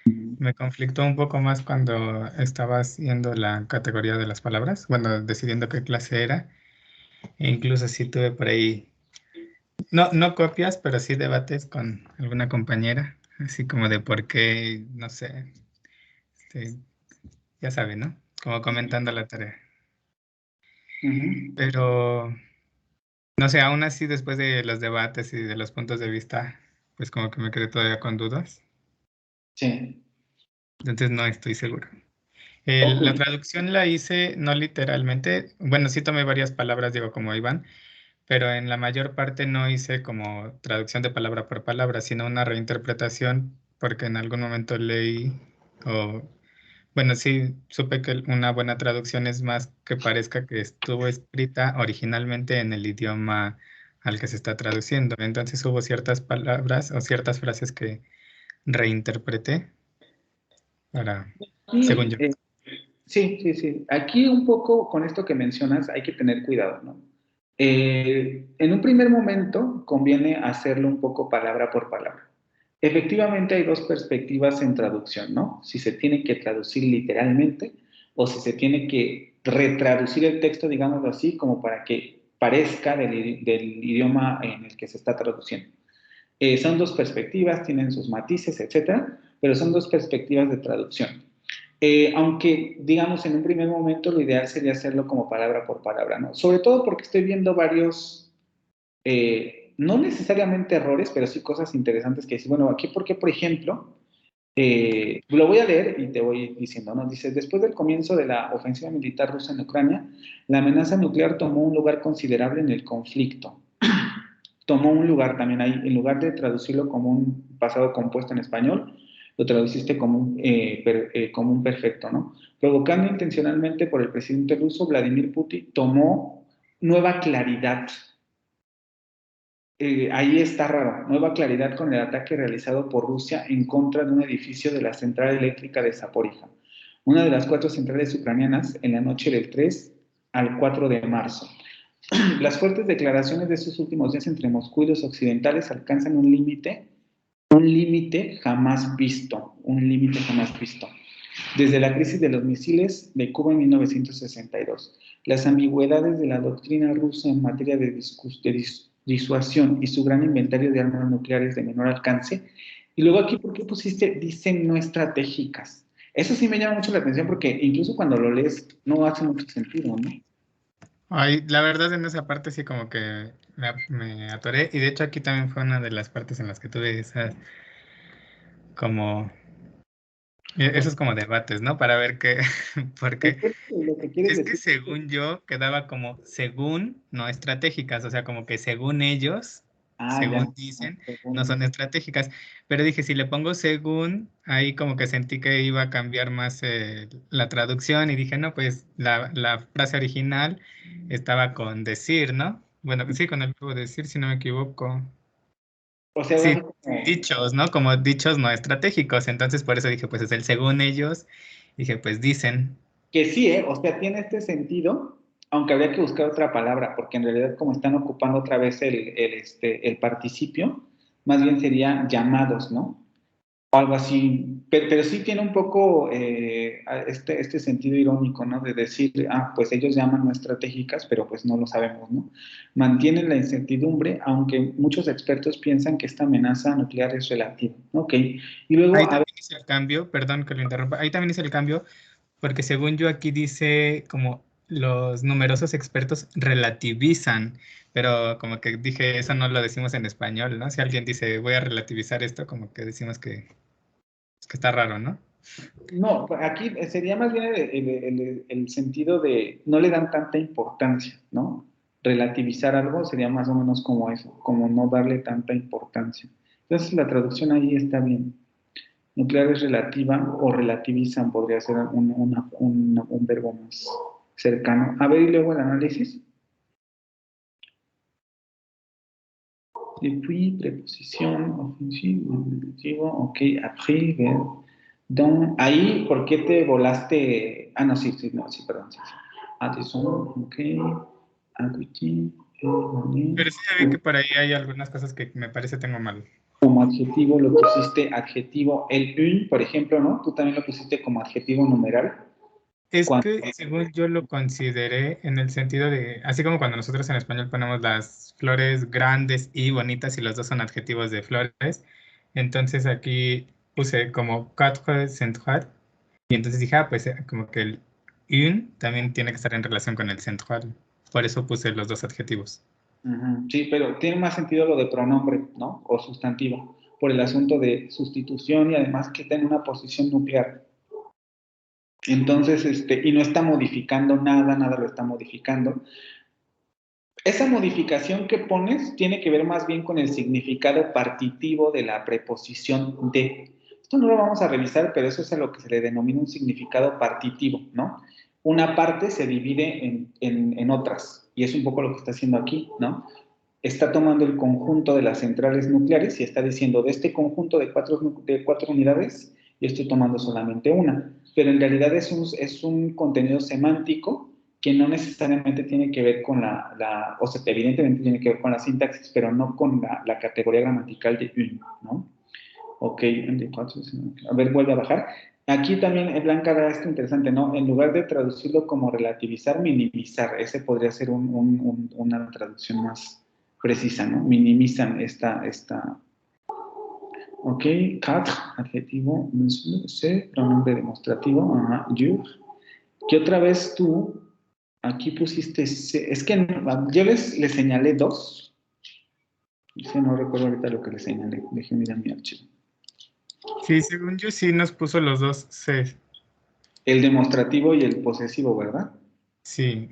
Speaker 6: Me conflictó un poco más cuando estaba haciendo la categoría de las palabras, bueno, decidiendo qué clase era. E incluso sí tuve por ahí, no copias, pero sí debates con alguna compañera, así como de por qué, no sé, ya sabe, ¿no? Como comentando la tarea. Pero, no sé, aún así después de los debates y de los puntos de vista, pues como que me quedé todavía con dudas.
Speaker 1: Sí.
Speaker 6: Entonces no estoy seguro. La traducción la hice no literalmente, bueno, sí tomé varias palabras, digo, como Iván, pero en la mayor parte no hice como traducción de palabra por palabra, sino una reinterpretación, porque en algún momento leí, bueno, sí, supe que una buena traducción es más que parezca que estuvo escrita originalmente en el idioma al que se está traduciendo. Entonces hubo ciertas palabras o ciertas frases que reinterpreté según yo.
Speaker 1: Sí. Aquí un poco con esto que mencionas hay que tener cuidado, ¿no? En un primer momento conviene hacerlo un poco palabra por palabra. Efectivamente hay dos perspectivas en traducción, ¿no? Si se tiene que traducir literalmente o si se tiene que retraducir el texto, digámoslo así, como para que parezca del idioma en el que se está traduciendo. Son dos perspectivas, tienen sus matices, etcétera, pero son dos perspectivas de traducción. Aunque, digamos, en un primer momento lo ideal sería hacerlo como palabra por palabra, ¿no? Sobre todo porque estoy viendo varios, no necesariamente errores, pero sí cosas interesantes que dicen, bueno, aquí porque, por ejemplo, lo voy a leer y te voy diciendo, ¿no? Dice, después del comienzo de la ofensiva militar rusa en Ucrania, la amenaza nuclear tomó un lugar considerable en el conflicto. tomó un lugar también ahí. En lugar de traducirlo como un pasado compuesto en español, lo traduciste como un perfecto, ¿no? Provocando intencionalmente por el presidente ruso, Vladimir Putin tomó nueva claridad. Ahí está raro, nueva claridad con el ataque realizado por Rusia en contra de un edificio de la central eléctrica de Zaporizhia, una de las 4 centrales ucranianas, en la noche del 3 al 4 de marzo. Las fuertes declaraciones de estos últimos días entre Moscú y los occidentales alcanzan un límite jamás visto, desde la crisis de los misiles de Cuba en 1962. Las ambigüedades de la doctrina rusa en materia de disuasión y su gran inventario de armas nucleares de menor alcance. Y luego aquí, ¿por qué pusiste dicen no estratégicas? Eso sí me llama mucho la atención porque incluso cuando lo lees no hace mucho sentido, ¿no?
Speaker 6: Ay, la verdad en esa parte sí como que me atoré y de hecho aquí también fue una de las partes en las que tuve esas como esos como debates, ¿no? Para ver qué, porque
Speaker 1: Lo que quieres
Speaker 6: es que
Speaker 1: decir.
Speaker 6: según yo quedaba como según no estratégicas, o sea, como que según ellos, según dicen, no son estratégicas. Pero dije, si le pongo según, ahí como que sentí que iba a cambiar más la traducción y dije, no, pues la frase original estaba con decir, ¿no? Bueno, sí, con el verbo decir, si no me equivoco.
Speaker 1: O sea,
Speaker 6: Sí, dichos, ¿no? Como dichos no estratégicos. Entonces, por eso dije, pues es el según ellos. Dije, pues dicen.
Speaker 1: Que sí, o sea, tiene este sentido, aunque habría que buscar otra palabra, porque en realidad como están ocupando otra vez el participio, más bien sería llamados, ¿no? O algo así, pero sí tiene un poco este sentido irónico, ¿no? De decir, pues ellos llaman no estratégicas, pero pues no lo sabemos, ¿no? Mantienen la incertidumbre, aunque muchos expertos piensan que esta amenaza nuclear es relativa, ¿ok? Y luego,
Speaker 6: Ahí también hice el cambio, perdón que lo interrumpa, ahí también hice el cambio, porque según yo aquí dice como los numerosos expertos relativizan, pero como que dije, eso no lo decimos en español, ¿no? Si alguien dice, voy a relativizar esto, como que decimos que está raro, ¿no?
Speaker 1: no, aquí sería más bien el sentido de no le dan tanta importancia, ¿no? Relativizar algo sería más o menos como eso, como no darle tanta importancia. Entonces la traducción ahí está bien. Nuclear es relativa o relativizan, podría ser un verbo más cercano. A ver, y luego el análisis. Depuis, preposición, ofensivo, adjetivo, ok, après, verbo. Ahí, ¿por qué te volaste? Ah, no, sí, perdón. Sí. Atención, ok, agüiti,
Speaker 6: Pero sí ya vi que por ahí hay algunas cosas que me parece tengo mal.
Speaker 1: como adjetivo lo pusiste adjetivo el un, por ejemplo, ¿no? Tú también lo pusiste como adjetivo numeral.
Speaker 6: Es que según yo lo consideré en el sentido de, así como cuando nosotros en español ponemos las flores grandes y bonitas y los dos son adjetivos de flores, entonces aquí puse como quatre central y entonces dije, pues como que el un también tiene que estar en relación con el central, por eso puse los dos adjetivos.
Speaker 1: Sí, pero tiene más sentido lo de pronombre, ¿no? O sustantivo, por el asunto de sustitución y además que está en una posición nuclear. Entonces, y no está modificando nada lo está modificando. Esa modificación que pones tiene que ver más bien con el significado partitivo de la preposición de. Esto no lo vamos a revisar, pero eso es a lo que se le denomina un significado partitivo, ¿no? Una parte se divide en otras, y es un poco lo que está haciendo aquí, ¿no? Está tomando el conjunto de las centrales nucleares y está diciendo, de este conjunto de cuatro unidades, yo estoy tomando solamente una. Pero en realidad es un contenido semántico que no necesariamente tiene que ver con o sea, evidentemente tiene que ver con la sintaxis, pero no con la categoría gramatical de un, ¿no? Ok, a ver, vuelve a bajar. Aquí también Blanca da esto interesante, ¿no? En lugar de traducirlo como relativizar, minimizar. Ese podría ser una traducción más precisa, ¿no? Minimizan esta. Ok, quatre, adjetivo, monsieur, pronombre demostrativo, you. Que otra vez tú, aquí pusiste, es que yo les señalé dos. No recuerdo ahorita lo que les señalé. Déjenme mirar mi archivo.
Speaker 6: Sí, según yo sí nos puso los dos C.
Speaker 1: El demostrativo y el posesivo, ¿verdad?
Speaker 6: Sí.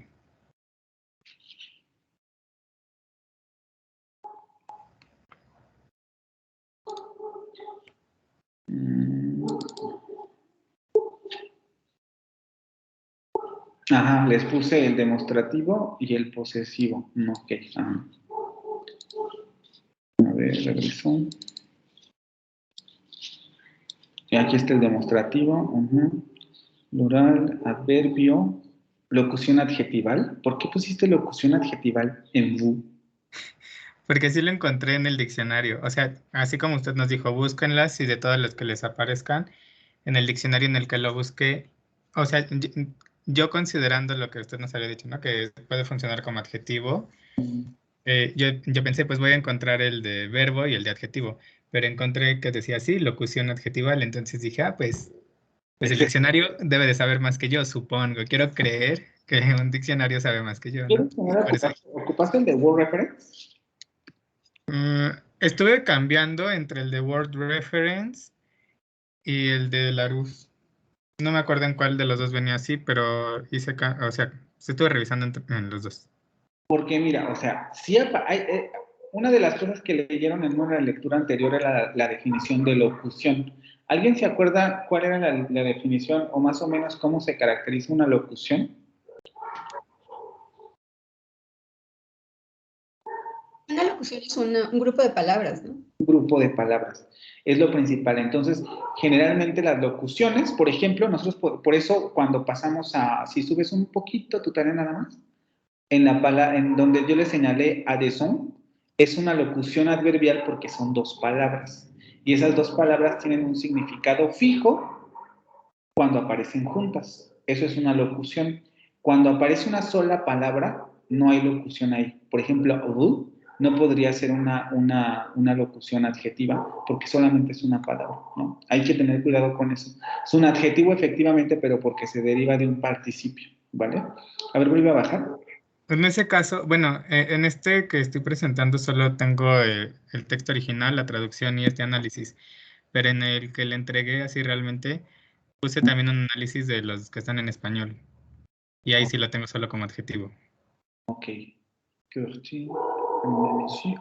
Speaker 1: Ajá, les puse el demostrativo y el posesivo. No, ok. Ajá. A ver, regreso. Y aquí está el demostrativo. Plural, adverbio, locución adjetival. ¿Por qué pusiste locución adjetival en vous?
Speaker 6: Porque sí lo encontré en el diccionario. O sea, así como usted nos dijo, búsquenlas y de todas las que les aparezcan, en el diccionario en el que lo busqué, o sea, yo considerando lo que usted nos había dicho, ¿no? Que puede funcionar como adjetivo, yo pensé, pues voy a encontrar el de verbo y el de adjetivo, pero encontré que decía así, locución adjetival, entonces dije, pues el diccionario debe de saber más que yo, supongo. Quiero creer que un diccionario sabe más que yo, ¿no? Por eso,
Speaker 1: ¿Ocupaste el de Word Reference?
Speaker 6: estuve cambiando entre el de Word Reference y el de Larousse. No me acuerdo en cuál de los dos venía así, pero o sea, estuve revisando en los dos.
Speaker 1: Porque mira, o sea, sí una de las cosas que leyeron en una lectura anterior era la definición de locución. ¿Alguien se acuerda cuál era la definición o más o menos cómo se caracteriza una locución?
Speaker 3: Una locución es un grupo de palabras, ¿no?
Speaker 1: Un grupo de palabras. Es lo principal. Entonces, generalmente las locuciones, por ejemplo, nosotros por eso cuando pasamos si subes un poquito tu tarea nada más, en donde yo le señalé adhésion, es una locución adverbial porque son dos palabras. Y esas dos palabras tienen un significado fijo cuando aparecen juntas. Eso es una locución. Cuando aparece una sola palabra, no hay locución ahí. Por ejemplo, vous no podría ser una locución adjetiva porque solamente es una palabra, ¿no? Hay que tener cuidado con eso. Es un adjetivo efectivamente, pero porque se deriva de un participio, ¿vale? A ver, vuelve a bajar.
Speaker 6: En ese caso, bueno, en este que estoy presentando solo tengo el texto original, la traducción y este análisis, pero en el que le entregué así realmente puse también un análisis de los que están en español y ahí sí lo tengo solo como adjetivo.
Speaker 1: Ok.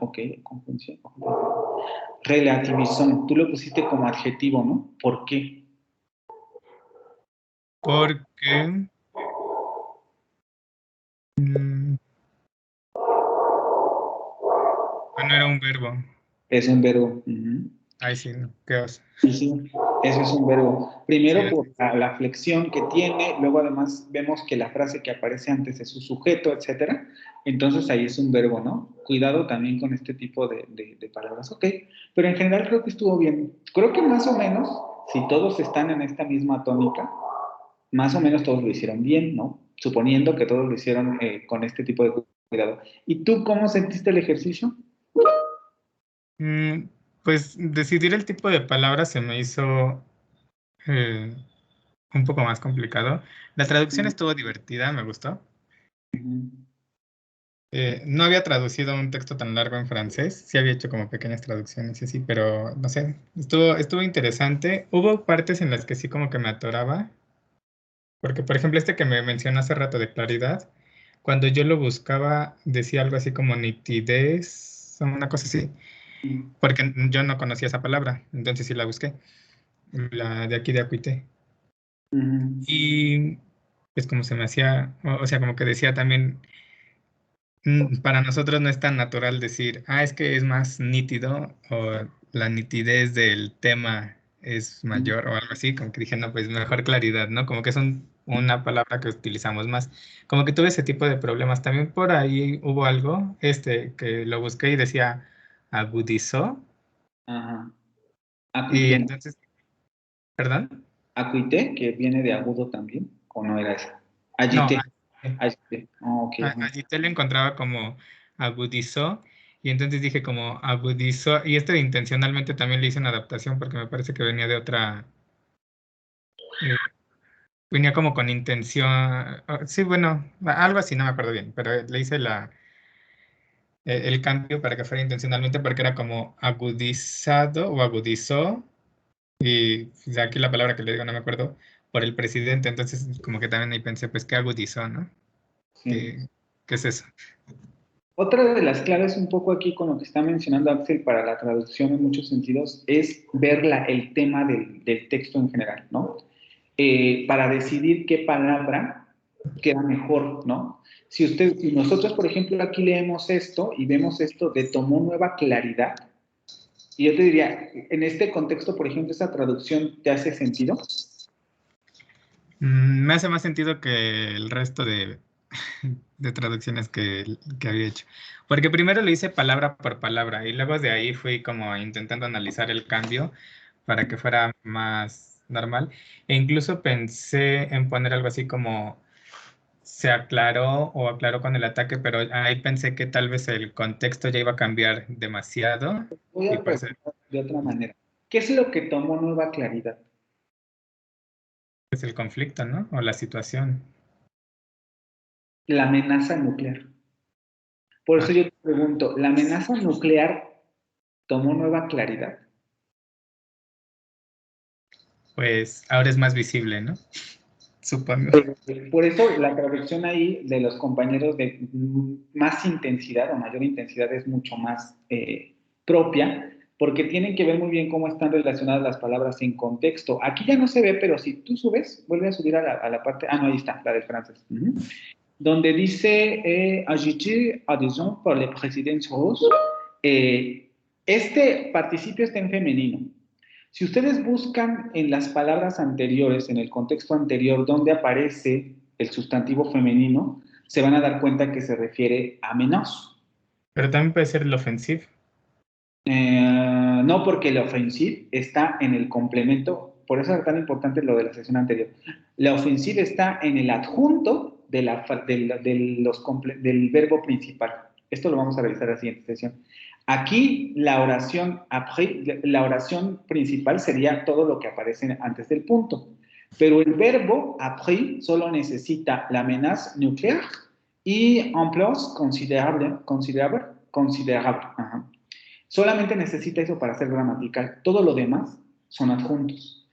Speaker 1: Ok, comprensión. Relativizón, tú lo pusiste como adjetivo, ¿no? ¿Por qué?
Speaker 6: Porque bueno, era un verbo.
Speaker 1: Es un verbo.
Speaker 6: Ay, sí, no, qué oso.
Speaker 1: Sí, eso es un verbo. Primero por la flexión que tiene, luego además vemos que la frase que aparece antes es su sujeto, etcétera. Entonces ahí es un verbo, ¿no? Cuidado también con este tipo de palabras, ok. Pero en general creo que estuvo bien. Creo que más o menos, si todos están en esta misma tónica, más o menos todos lo hicieron bien, ¿no? Suponiendo que todos lo hicieron con este tipo de cuidado. ¿Y tú cómo sentiste el ejercicio?
Speaker 6: Pues decidir el tipo de palabras se me hizo un poco más complicado. La traducción estuvo divertida, me gustó. No había traducido un texto tan largo en francés, sí había hecho como pequeñas traducciones y así, pero no sé, estuvo interesante. Hubo partes en las que sí como que me atoraba, porque por ejemplo este que me mencionó hace rato de claridad, cuando yo lo buscaba decía algo así como nitidez, o una cosa así, porque yo no conocía esa palabra, entonces sí la busqué, la de aquí de Acuité. Y pues como se me hacía, o sea, como que decía también, para nosotros no es tan natural decir, es que es más nítido o la nitidez del tema es mayor o algo así, como que dije, no, pues mejor claridad, ¿no? Como que es una palabra que utilizamos más. Como que tuve ese tipo de problemas. También por ahí hubo algo, que lo busqué y decía agudizó.
Speaker 1: Ajá.
Speaker 6: Y
Speaker 1: Acuité.
Speaker 6: entonces, ¿perdón?
Speaker 1: Acuité, que viene de agudo también, ¿o no era esa?
Speaker 6: No,
Speaker 1: Agité. Agité. Oh, ok.
Speaker 6: allí te lo encontraba como agudizó y entonces dije como agudizó y intencionalmente también le hice una adaptación porque me parece que venía de otra, venía como con intención, sí, bueno, algo así, no me acuerdo bien, pero le hice el cambio para que fuera intencionalmente porque era como agudizado o agudizó y de aquí la palabra que le digo no me acuerdo, por el presidente, entonces como que también ahí pensé, pues qué agudizó, ¿no?
Speaker 1: Sí.
Speaker 6: ¿Qué es eso?
Speaker 1: Otra de las claves un poco aquí con lo que está mencionando Axel para la traducción en muchos sentidos es ver el tema del texto en general, ¿no? Para decidir qué palabra queda mejor, ¿no? Si nosotros, por ejemplo, aquí leemos esto y vemos esto de tomó nueva claridad, y yo te diría, en este contexto, por ejemplo, ¿esa traducción te hace sentido?
Speaker 6: Me hace más sentido que el resto de traducciones que había hecho. Porque primero lo hice palabra por palabra y luego de ahí fui como intentando analizar el cambio para que fuera más normal. E incluso pensé en poner algo así como se aclaró o aclaró con el ataque, pero ahí pensé que tal vez el contexto ya iba a cambiar demasiado.
Speaker 1: Voy
Speaker 6: Y
Speaker 1: a
Speaker 6: pues
Speaker 1: preguntar de otra manera. ¿Qué es lo que tomó nueva claridad?
Speaker 6: es el conflicto, ¿no? O la situación.
Speaker 1: La amenaza nuclear. Por eso yo te pregunto, ¿la amenaza nuclear tomó nueva claridad?
Speaker 6: Pues ahora es más visible, ¿no? Supongo.
Speaker 1: Por eso la traducción ahí de los compañeros de más intensidad o mayor intensidad es mucho más propia, porque tienen que ver muy bien cómo están relacionadas las palabras en contexto. Aquí ya no se ve, pero si tú subes, vuelve a subir a la parte, no, ahí está, la del francés. Donde dice, agiter adhésion par les présidents russes, este participio está en femenino. Si ustedes buscan en las palabras anteriores, en el contexto anterior, donde aparece el sustantivo femenino, se van a dar cuenta que se refiere a menos.
Speaker 6: Pero también puede ser el ofensivo.
Speaker 1: No, porque el ofensivo está en el complemento, por eso es tan importante lo de la sesión anterior. La ofensiva está en el adjunto del verbo principal. Esto lo vamos a revisar en la siguiente sesión. Aquí la oración principal sería todo lo que aparece antes del punto. Pero el verbo après solo necesita la amenaza nuclear y en plus considerable. Ajá. Solamente necesita eso para ser gramatical. Todo lo demás son adjuntos.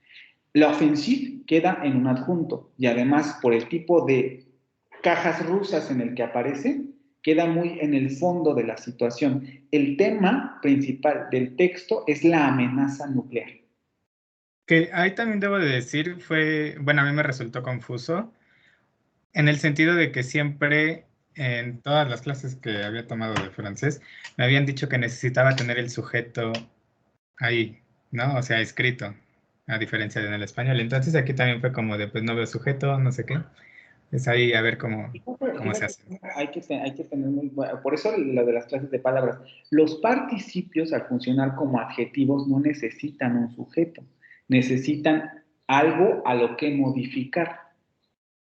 Speaker 1: La ofensiva queda en un adjunto y además por el tipo de cajas rusas en el que aparece, queda muy en el fondo de la situación. El tema principal del texto es la amenaza nuclear.
Speaker 6: Que ahí también debo de decir, bueno, a mí me resultó confuso, en el sentido de que siempre en todas las clases que había tomado de francés, me habían dicho que necesitaba tener el sujeto ahí, ¿no? O sea, escrito, a diferencia de en el español. Entonces aquí también fue como de, pues no veo sujeto, no sé qué. Es ahí a ver cómo se hace.
Speaker 1: Hay que tener muy... Por eso lo de las clases de palabras. Los participios al funcionar como adjetivos no necesitan un sujeto. Necesitan algo a lo que modificar.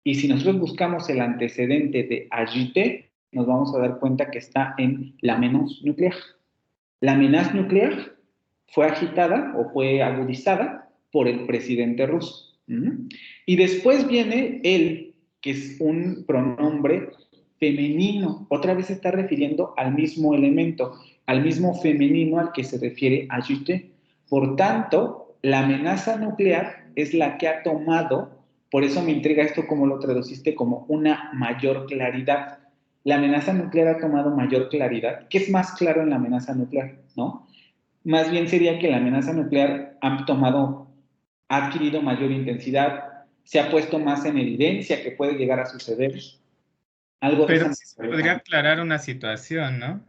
Speaker 1: Y si nosotros buscamos el antecedente de agité, nos vamos a dar cuenta que está en la menos nuclear. La amenaza nuclear fue agitada o fue agudizada por el presidente ruso. Y después viene él, que es un pronombre femenino. Otra vez se está refiriendo al mismo elemento, al mismo femenino al que se refiere agité. Por tanto, la amenaza nuclear es la que ha tomado, por eso me intriga esto como lo traduciste, como una mayor claridad. La amenaza nuclear ha tomado mayor claridad. ¿Qué es más claro en la amenaza nuclear? ¿No? Más bien sería que la amenaza nuclear ha adquirido mayor intensidad, se ha puesto más en evidencia que puede llegar a suceder.
Speaker 6: Pero sí se podría aclarar una situación, ¿no?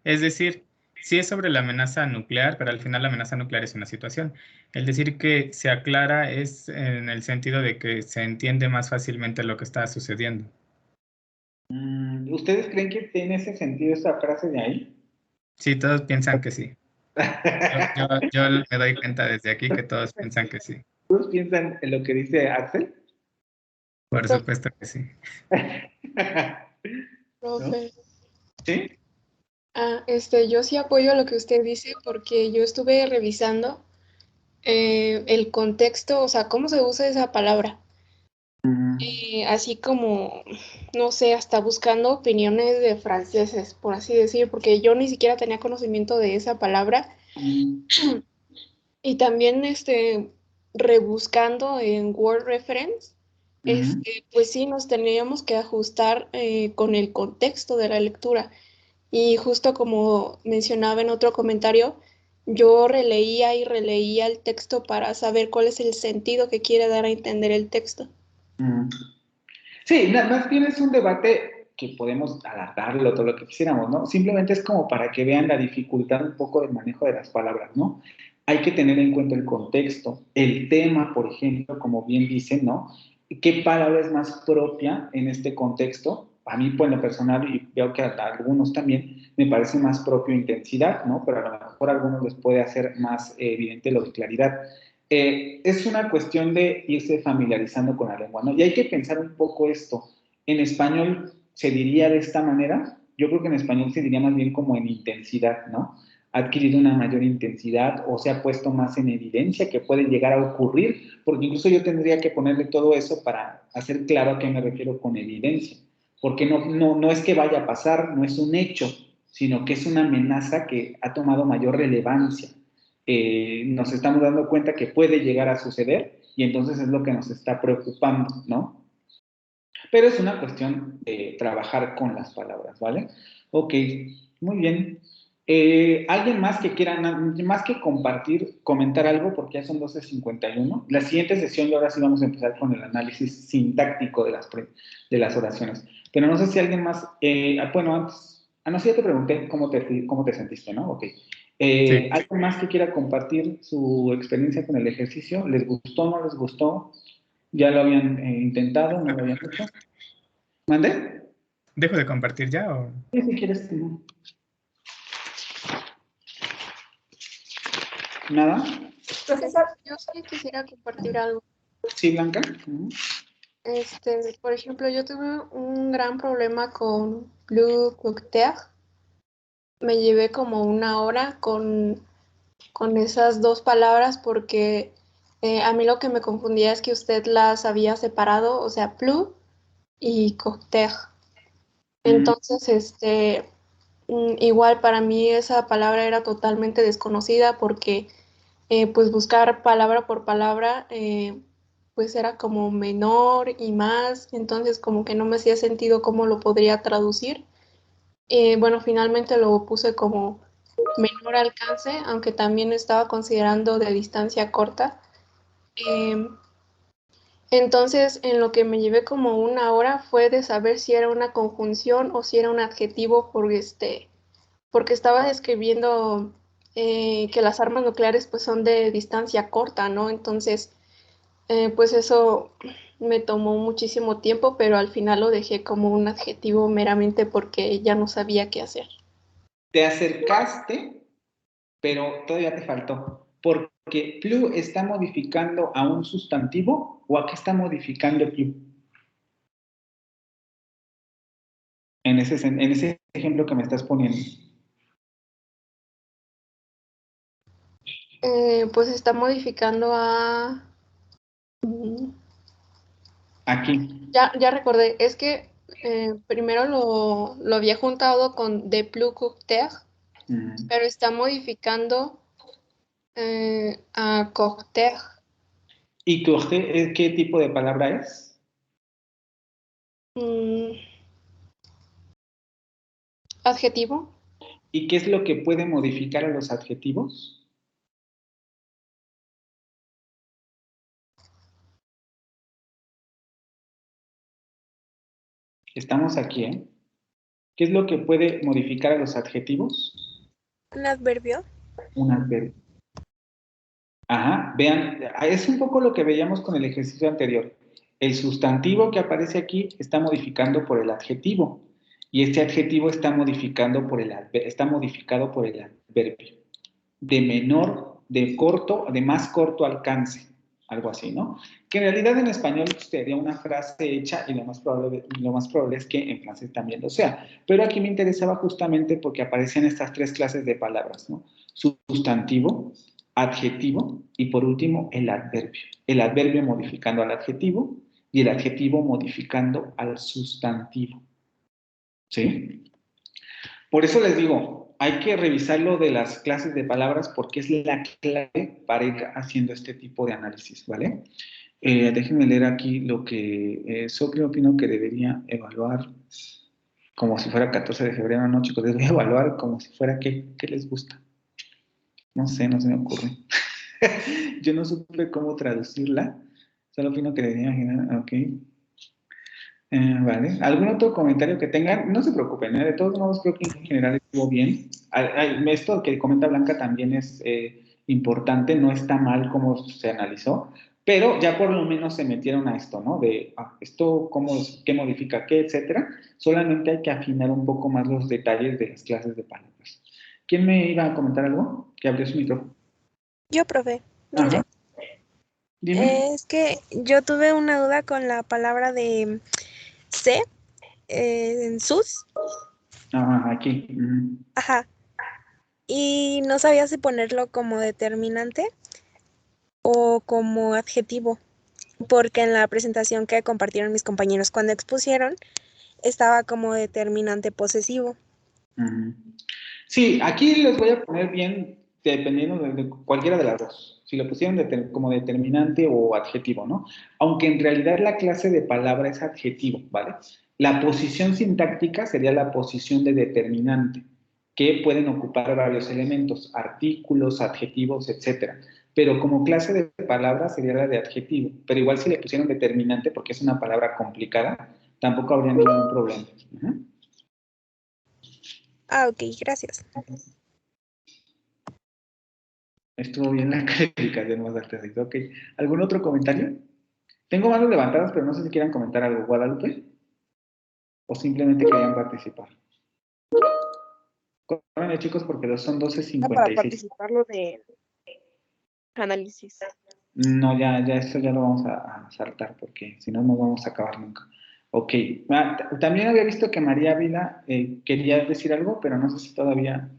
Speaker 6: Es decir, sí es sobre la amenaza nuclear, pero al final la amenaza nuclear es una situación. El decir que se aclara es en el sentido de que se entiende más fácilmente lo que está sucediendo.
Speaker 1: ¿Ustedes creen que tiene ese sentido esta frase de ahí?
Speaker 6: Sí, todos piensan que sí. Yo me doy cuenta desde aquí que todos piensan que sí.
Speaker 1: ¿Todos piensan en lo que dice Axel?
Speaker 6: Por supuesto que sí.
Speaker 13: Profe.
Speaker 1: ¿Sí?
Speaker 13: Yo sí apoyo lo que usted dice porque yo estuve revisando el contexto, o sea, cómo se usa esa palabra. Así como, no sé, hasta buscando opiniones de franceses, por así decir, porque yo ni siquiera tenía conocimiento de esa palabra. Y también rebuscando en Word Reference, pues sí, nos teníamos que ajustar con el contexto de la lectura. Y justo como mencionaba en otro comentario, yo releía y releía el texto para saber cuál es el sentido que quiere dar a entender el texto.
Speaker 1: Sí, más bien es un debate que podemos alargarlo todo lo que quisiéramos, ¿no? Simplemente es como para que vean la dificultad un poco del manejo de las palabras, ¿no? Hay que tener en cuenta el contexto, el tema, por ejemplo, como bien dicen, ¿no? ¿Qué palabra es más propia en este contexto? A mí, pues, en lo personal, y veo que a algunos también, me parece más propio intensidad, ¿no? Pero a lo mejor a algunos les puede hacer más evidente lo de claridad. Es una cuestión de irse familiarizando con la lengua, ¿no? Y hay que pensar un poco esto. En español se diría de esta manera, yo creo que en español se diría más bien como en intensidad, ¿no? Ha adquirido una mayor intensidad o se ha puesto más en evidencia que puede llegar a ocurrir, porque incluso yo tendría que ponerle todo eso para hacer claro a qué me refiero con evidencia, porque no es que vaya a pasar, no es un hecho, sino que es una amenaza que ha tomado mayor relevancia. Nos estamos dando cuenta que puede llegar a suceder y entonces es lo que nos está preocupando, ¿no? Pero es una cuestión de trabajar con las palabras, ¿vale? Ok, muy bien. ¿Alguien más que quiera, más que compartir, comentar algo? Porque ya son 12:51. La siguiente sesión, y ahora sí vamos a empezar con el análisis sintáctico de las oraciones. Pero no sé si alguien más, bueno, antes, no sé, ya te pregunté cómo te sentiste, ¿no? Ok.
Speaker 6: Sí.
Speaker 1: ¿Alguien más que quiera compartir su experiencia con el ejercicio? ¿Les gustó, no les gustó? ¿Ya lo habían intentado, no lo habían hecho? ¿Mande?
Speaker 6: ¿Dejo de compartir ya o...?
Speaker 1: Sí, si quieres. No. ¿Nada?
Speaker 13: Profesor, yo sí quisiera compartir algo.
Speaker 1: Sí, Blanca.
Speaker 13: Por ejemplo, yo tuve un gran problema con Blue Cocktail. Me llevé como una hora con esas dos palabras porque a mí lo que me confundía es que usted las había separado, o sea, Blue y Cocktail. Entonces, igual para mí esa palabra era totalmente desconocida porque pues buscar palabra por palabra pues era como menor y más, entonces como que no me hacía sentido cómo lo podría traducir. Bueno, finalmente lo puse como menor alcance, aunque también estaba considerando de distancia corta. Entonces, en lo que me llevé como una hora fue de saber si era una conjunción o si era un adjetivo, porque estaba describiendo que las armas nucleares pues son de distancia corta, ¿no? Entonces, pues eso me tomó muchísimo tiempo, pero al final lo dejé como un adjetivo meramente porque ya no sabía qué hacer.
Speaker 1: Te acercaste, pero todavía te faltó. Porque Plu está modificando a un sustantivo o a qué está modificando Plu. En ese ejemplo que me estás poniendo.
Speaker 13: Pues está modificando a...
Speaker 1: Aquí.
Speaker 13: Ya recordé, es que primero lo había juntado con de Plu Cocktail, pero está modificando a Cocktail.
Speaker 1: ¿Y qué tipo de palabra es?
Speaker 13: Adjetivo.
Speaker 1: ¿Y qué es lo que puede modificar a los adjetivos? Estamos aquí, ¿eh? ¿Qué es lo que puede modificar a los adjetivos?
Speaker 15: ¿Un adverbio?
Speaker 1: Un adverbio. Ajá, vean, es un poco lo que veíamos con el ejercicio anterior. El sustantivo que aparece aquí está modificando por el adjetivo y este adjetivo está modificado por el adverbio. De menor, de corto, de más corto alcance, algo así, ¿no? Que en realidad en español sería una frase hecha y lo más probable es que en francés también lo sea. Pero aquí me interesaba justamente porque aparecen estas tres clases de palabras, ¿no? Sustantivo, adjetivo y por último el adverbio. El adverbio modificando al adjetivo y el adjetivo modificando al sustantivo. ¿Sí? Por eso les digo, hay que revisar lo de las clases de palabras porque es la clave para ir haciendo este tipo de análisis, ¿vale? Déjenme leer aquí lo que Sócrates opino que debería evaluar como si fuera 14 de febrero, no, chicos, les voy a evaluar como si fuera qué les gusta. No sé, no se me ocurre. Yo no supe cómo traducirla, solo opino que debería imaginar, ok. Vale, ¿algún otro comentario que tengan? No se preocupen, de todos modos creo que en general estuvo bien. Esto que comenta Blanca también es importante, no está mal cómo se analizó, pero ya por lo menos se metieron a esto, ¿no? De esto, qué modifica qué, etcétera. Solamente hay que afinar un poco más los detalles de las clases de palabras. ¿Quién me iba a comentar algo? Que abrió su micrófono.
Speaker 15: Yo, profe, mire.
Speaker 1: Ajá. Dime.
Speaker 15: Es que yo tuve una duda con la palabra de C, en sus.
Speaker 1: Aquí.
Speaker 15: Ajá. Y no sabía si ponerlo como determinante o como adjetivo, porque en la presentación que compartieron mis compañeros cuando expusieron, estaba como determinante posesivo.
Speaker 1: Sí, aquí les voy a poner bien, dependiendo de cualquiera de las dos. Si lo pusieron como determinante o adjetivo, ¿no? Aunque en realidad la clase de palabra es adjetivo, ¿vale? La posición sintáctica sería la posición de determinante, que pueden ocupar varios elementos, artículos, adjetivos, etcétera. Pero como clase de palabra sería la de adjetivo. Pero igual si le pusieron determinante, porque es una palabra complicada, tampoco habría ningún problema.
Speaker 15: Ok, gracias.
Speaker 1: Estuvo bien la calificación más alta. Ok. ¿Algún otro comentario? Tengo manos levantadas, pero no sé si quieran comentar algo. ¿Guadalupe? ¿O simplemente querían participar? Córrenle, chicos, porque son
Speaker 16: Para
Speaker 1: 12:56.
Speaker 16: participar lo de análisis.
Speaker 1: No, ya esto ya lo vamos a saltar, porque si no, no vamos a acabar nunca. Ok. También había visto que María Ávila quería decir algo, pero no sé si todavía...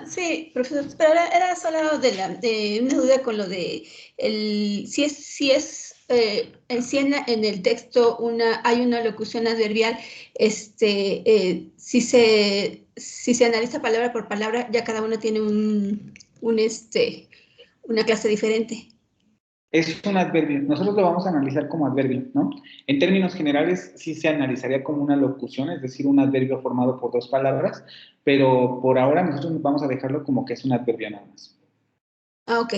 Speaker 3: Sí, profesor, pero era solo de una duda con lo de si en el texto hay una locución adverbial, si se analiza palabra por palabra, ya cada uno tiene una clase diferente.
Speaker 1: Es un adverbio. Nosotros lo vamos a analizar como adverbio, ¿no? En términos generales, sí se analizaría como una locución, es decir, un adverbio formado por dos palabras, pero por ahora nosotros vamos a dejarlo como que es un adverbio nada más.
Speaker 3: Ok.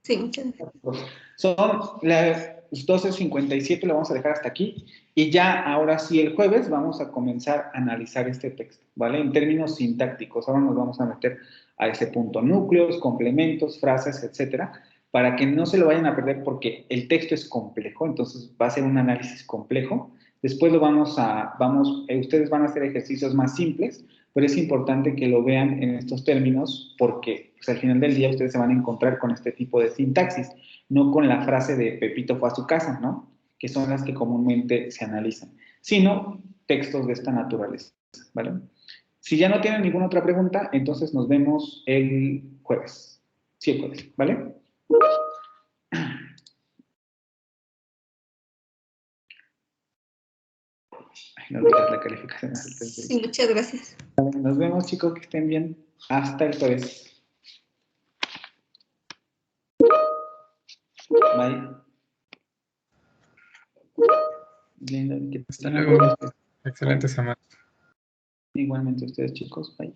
Speaker 3: Sí, muchas gracias.
Speaker 1: Son las 12:57, lo vamos a dejar hasta aquí. Y ya, ahora sí, el jueves vamos a comenzar a analizar este texto, ¿vale? En términos sintácticos, ahora nos vamos a meter a ese punto. Núcleos, complementos, frases, etcétera, para que no se lo vayan a perder porque el texto es complejo, entonces va a ser un análisis complejo. Después ustedes van a hacer ejercicios más simples, pero es importante que lo vean en estos términos porque pues, al final del día ustedes se van a encontrar con este tipo de sintaxis, no con la frase de Pepito fue a su casa, ¿no? Que son las que comúnmente se analizan, sino textos de esta naturaleza, ¿vale? Si ya no tienen ninguna otra pregunta, entonces nos vemos el jueves. Sí, el jueves, ¿vale? No olvides la calificación.
Speaker 3: Sí, muchas gracias.
Speaker 1: Nos vemos, chicos, que estén bien. Hasta el jueves. Bye. Linda,
Speaker 6: Hasta luego. Excelente semana.
Speaker 1: Igualmente ustedes, chicos. Bye.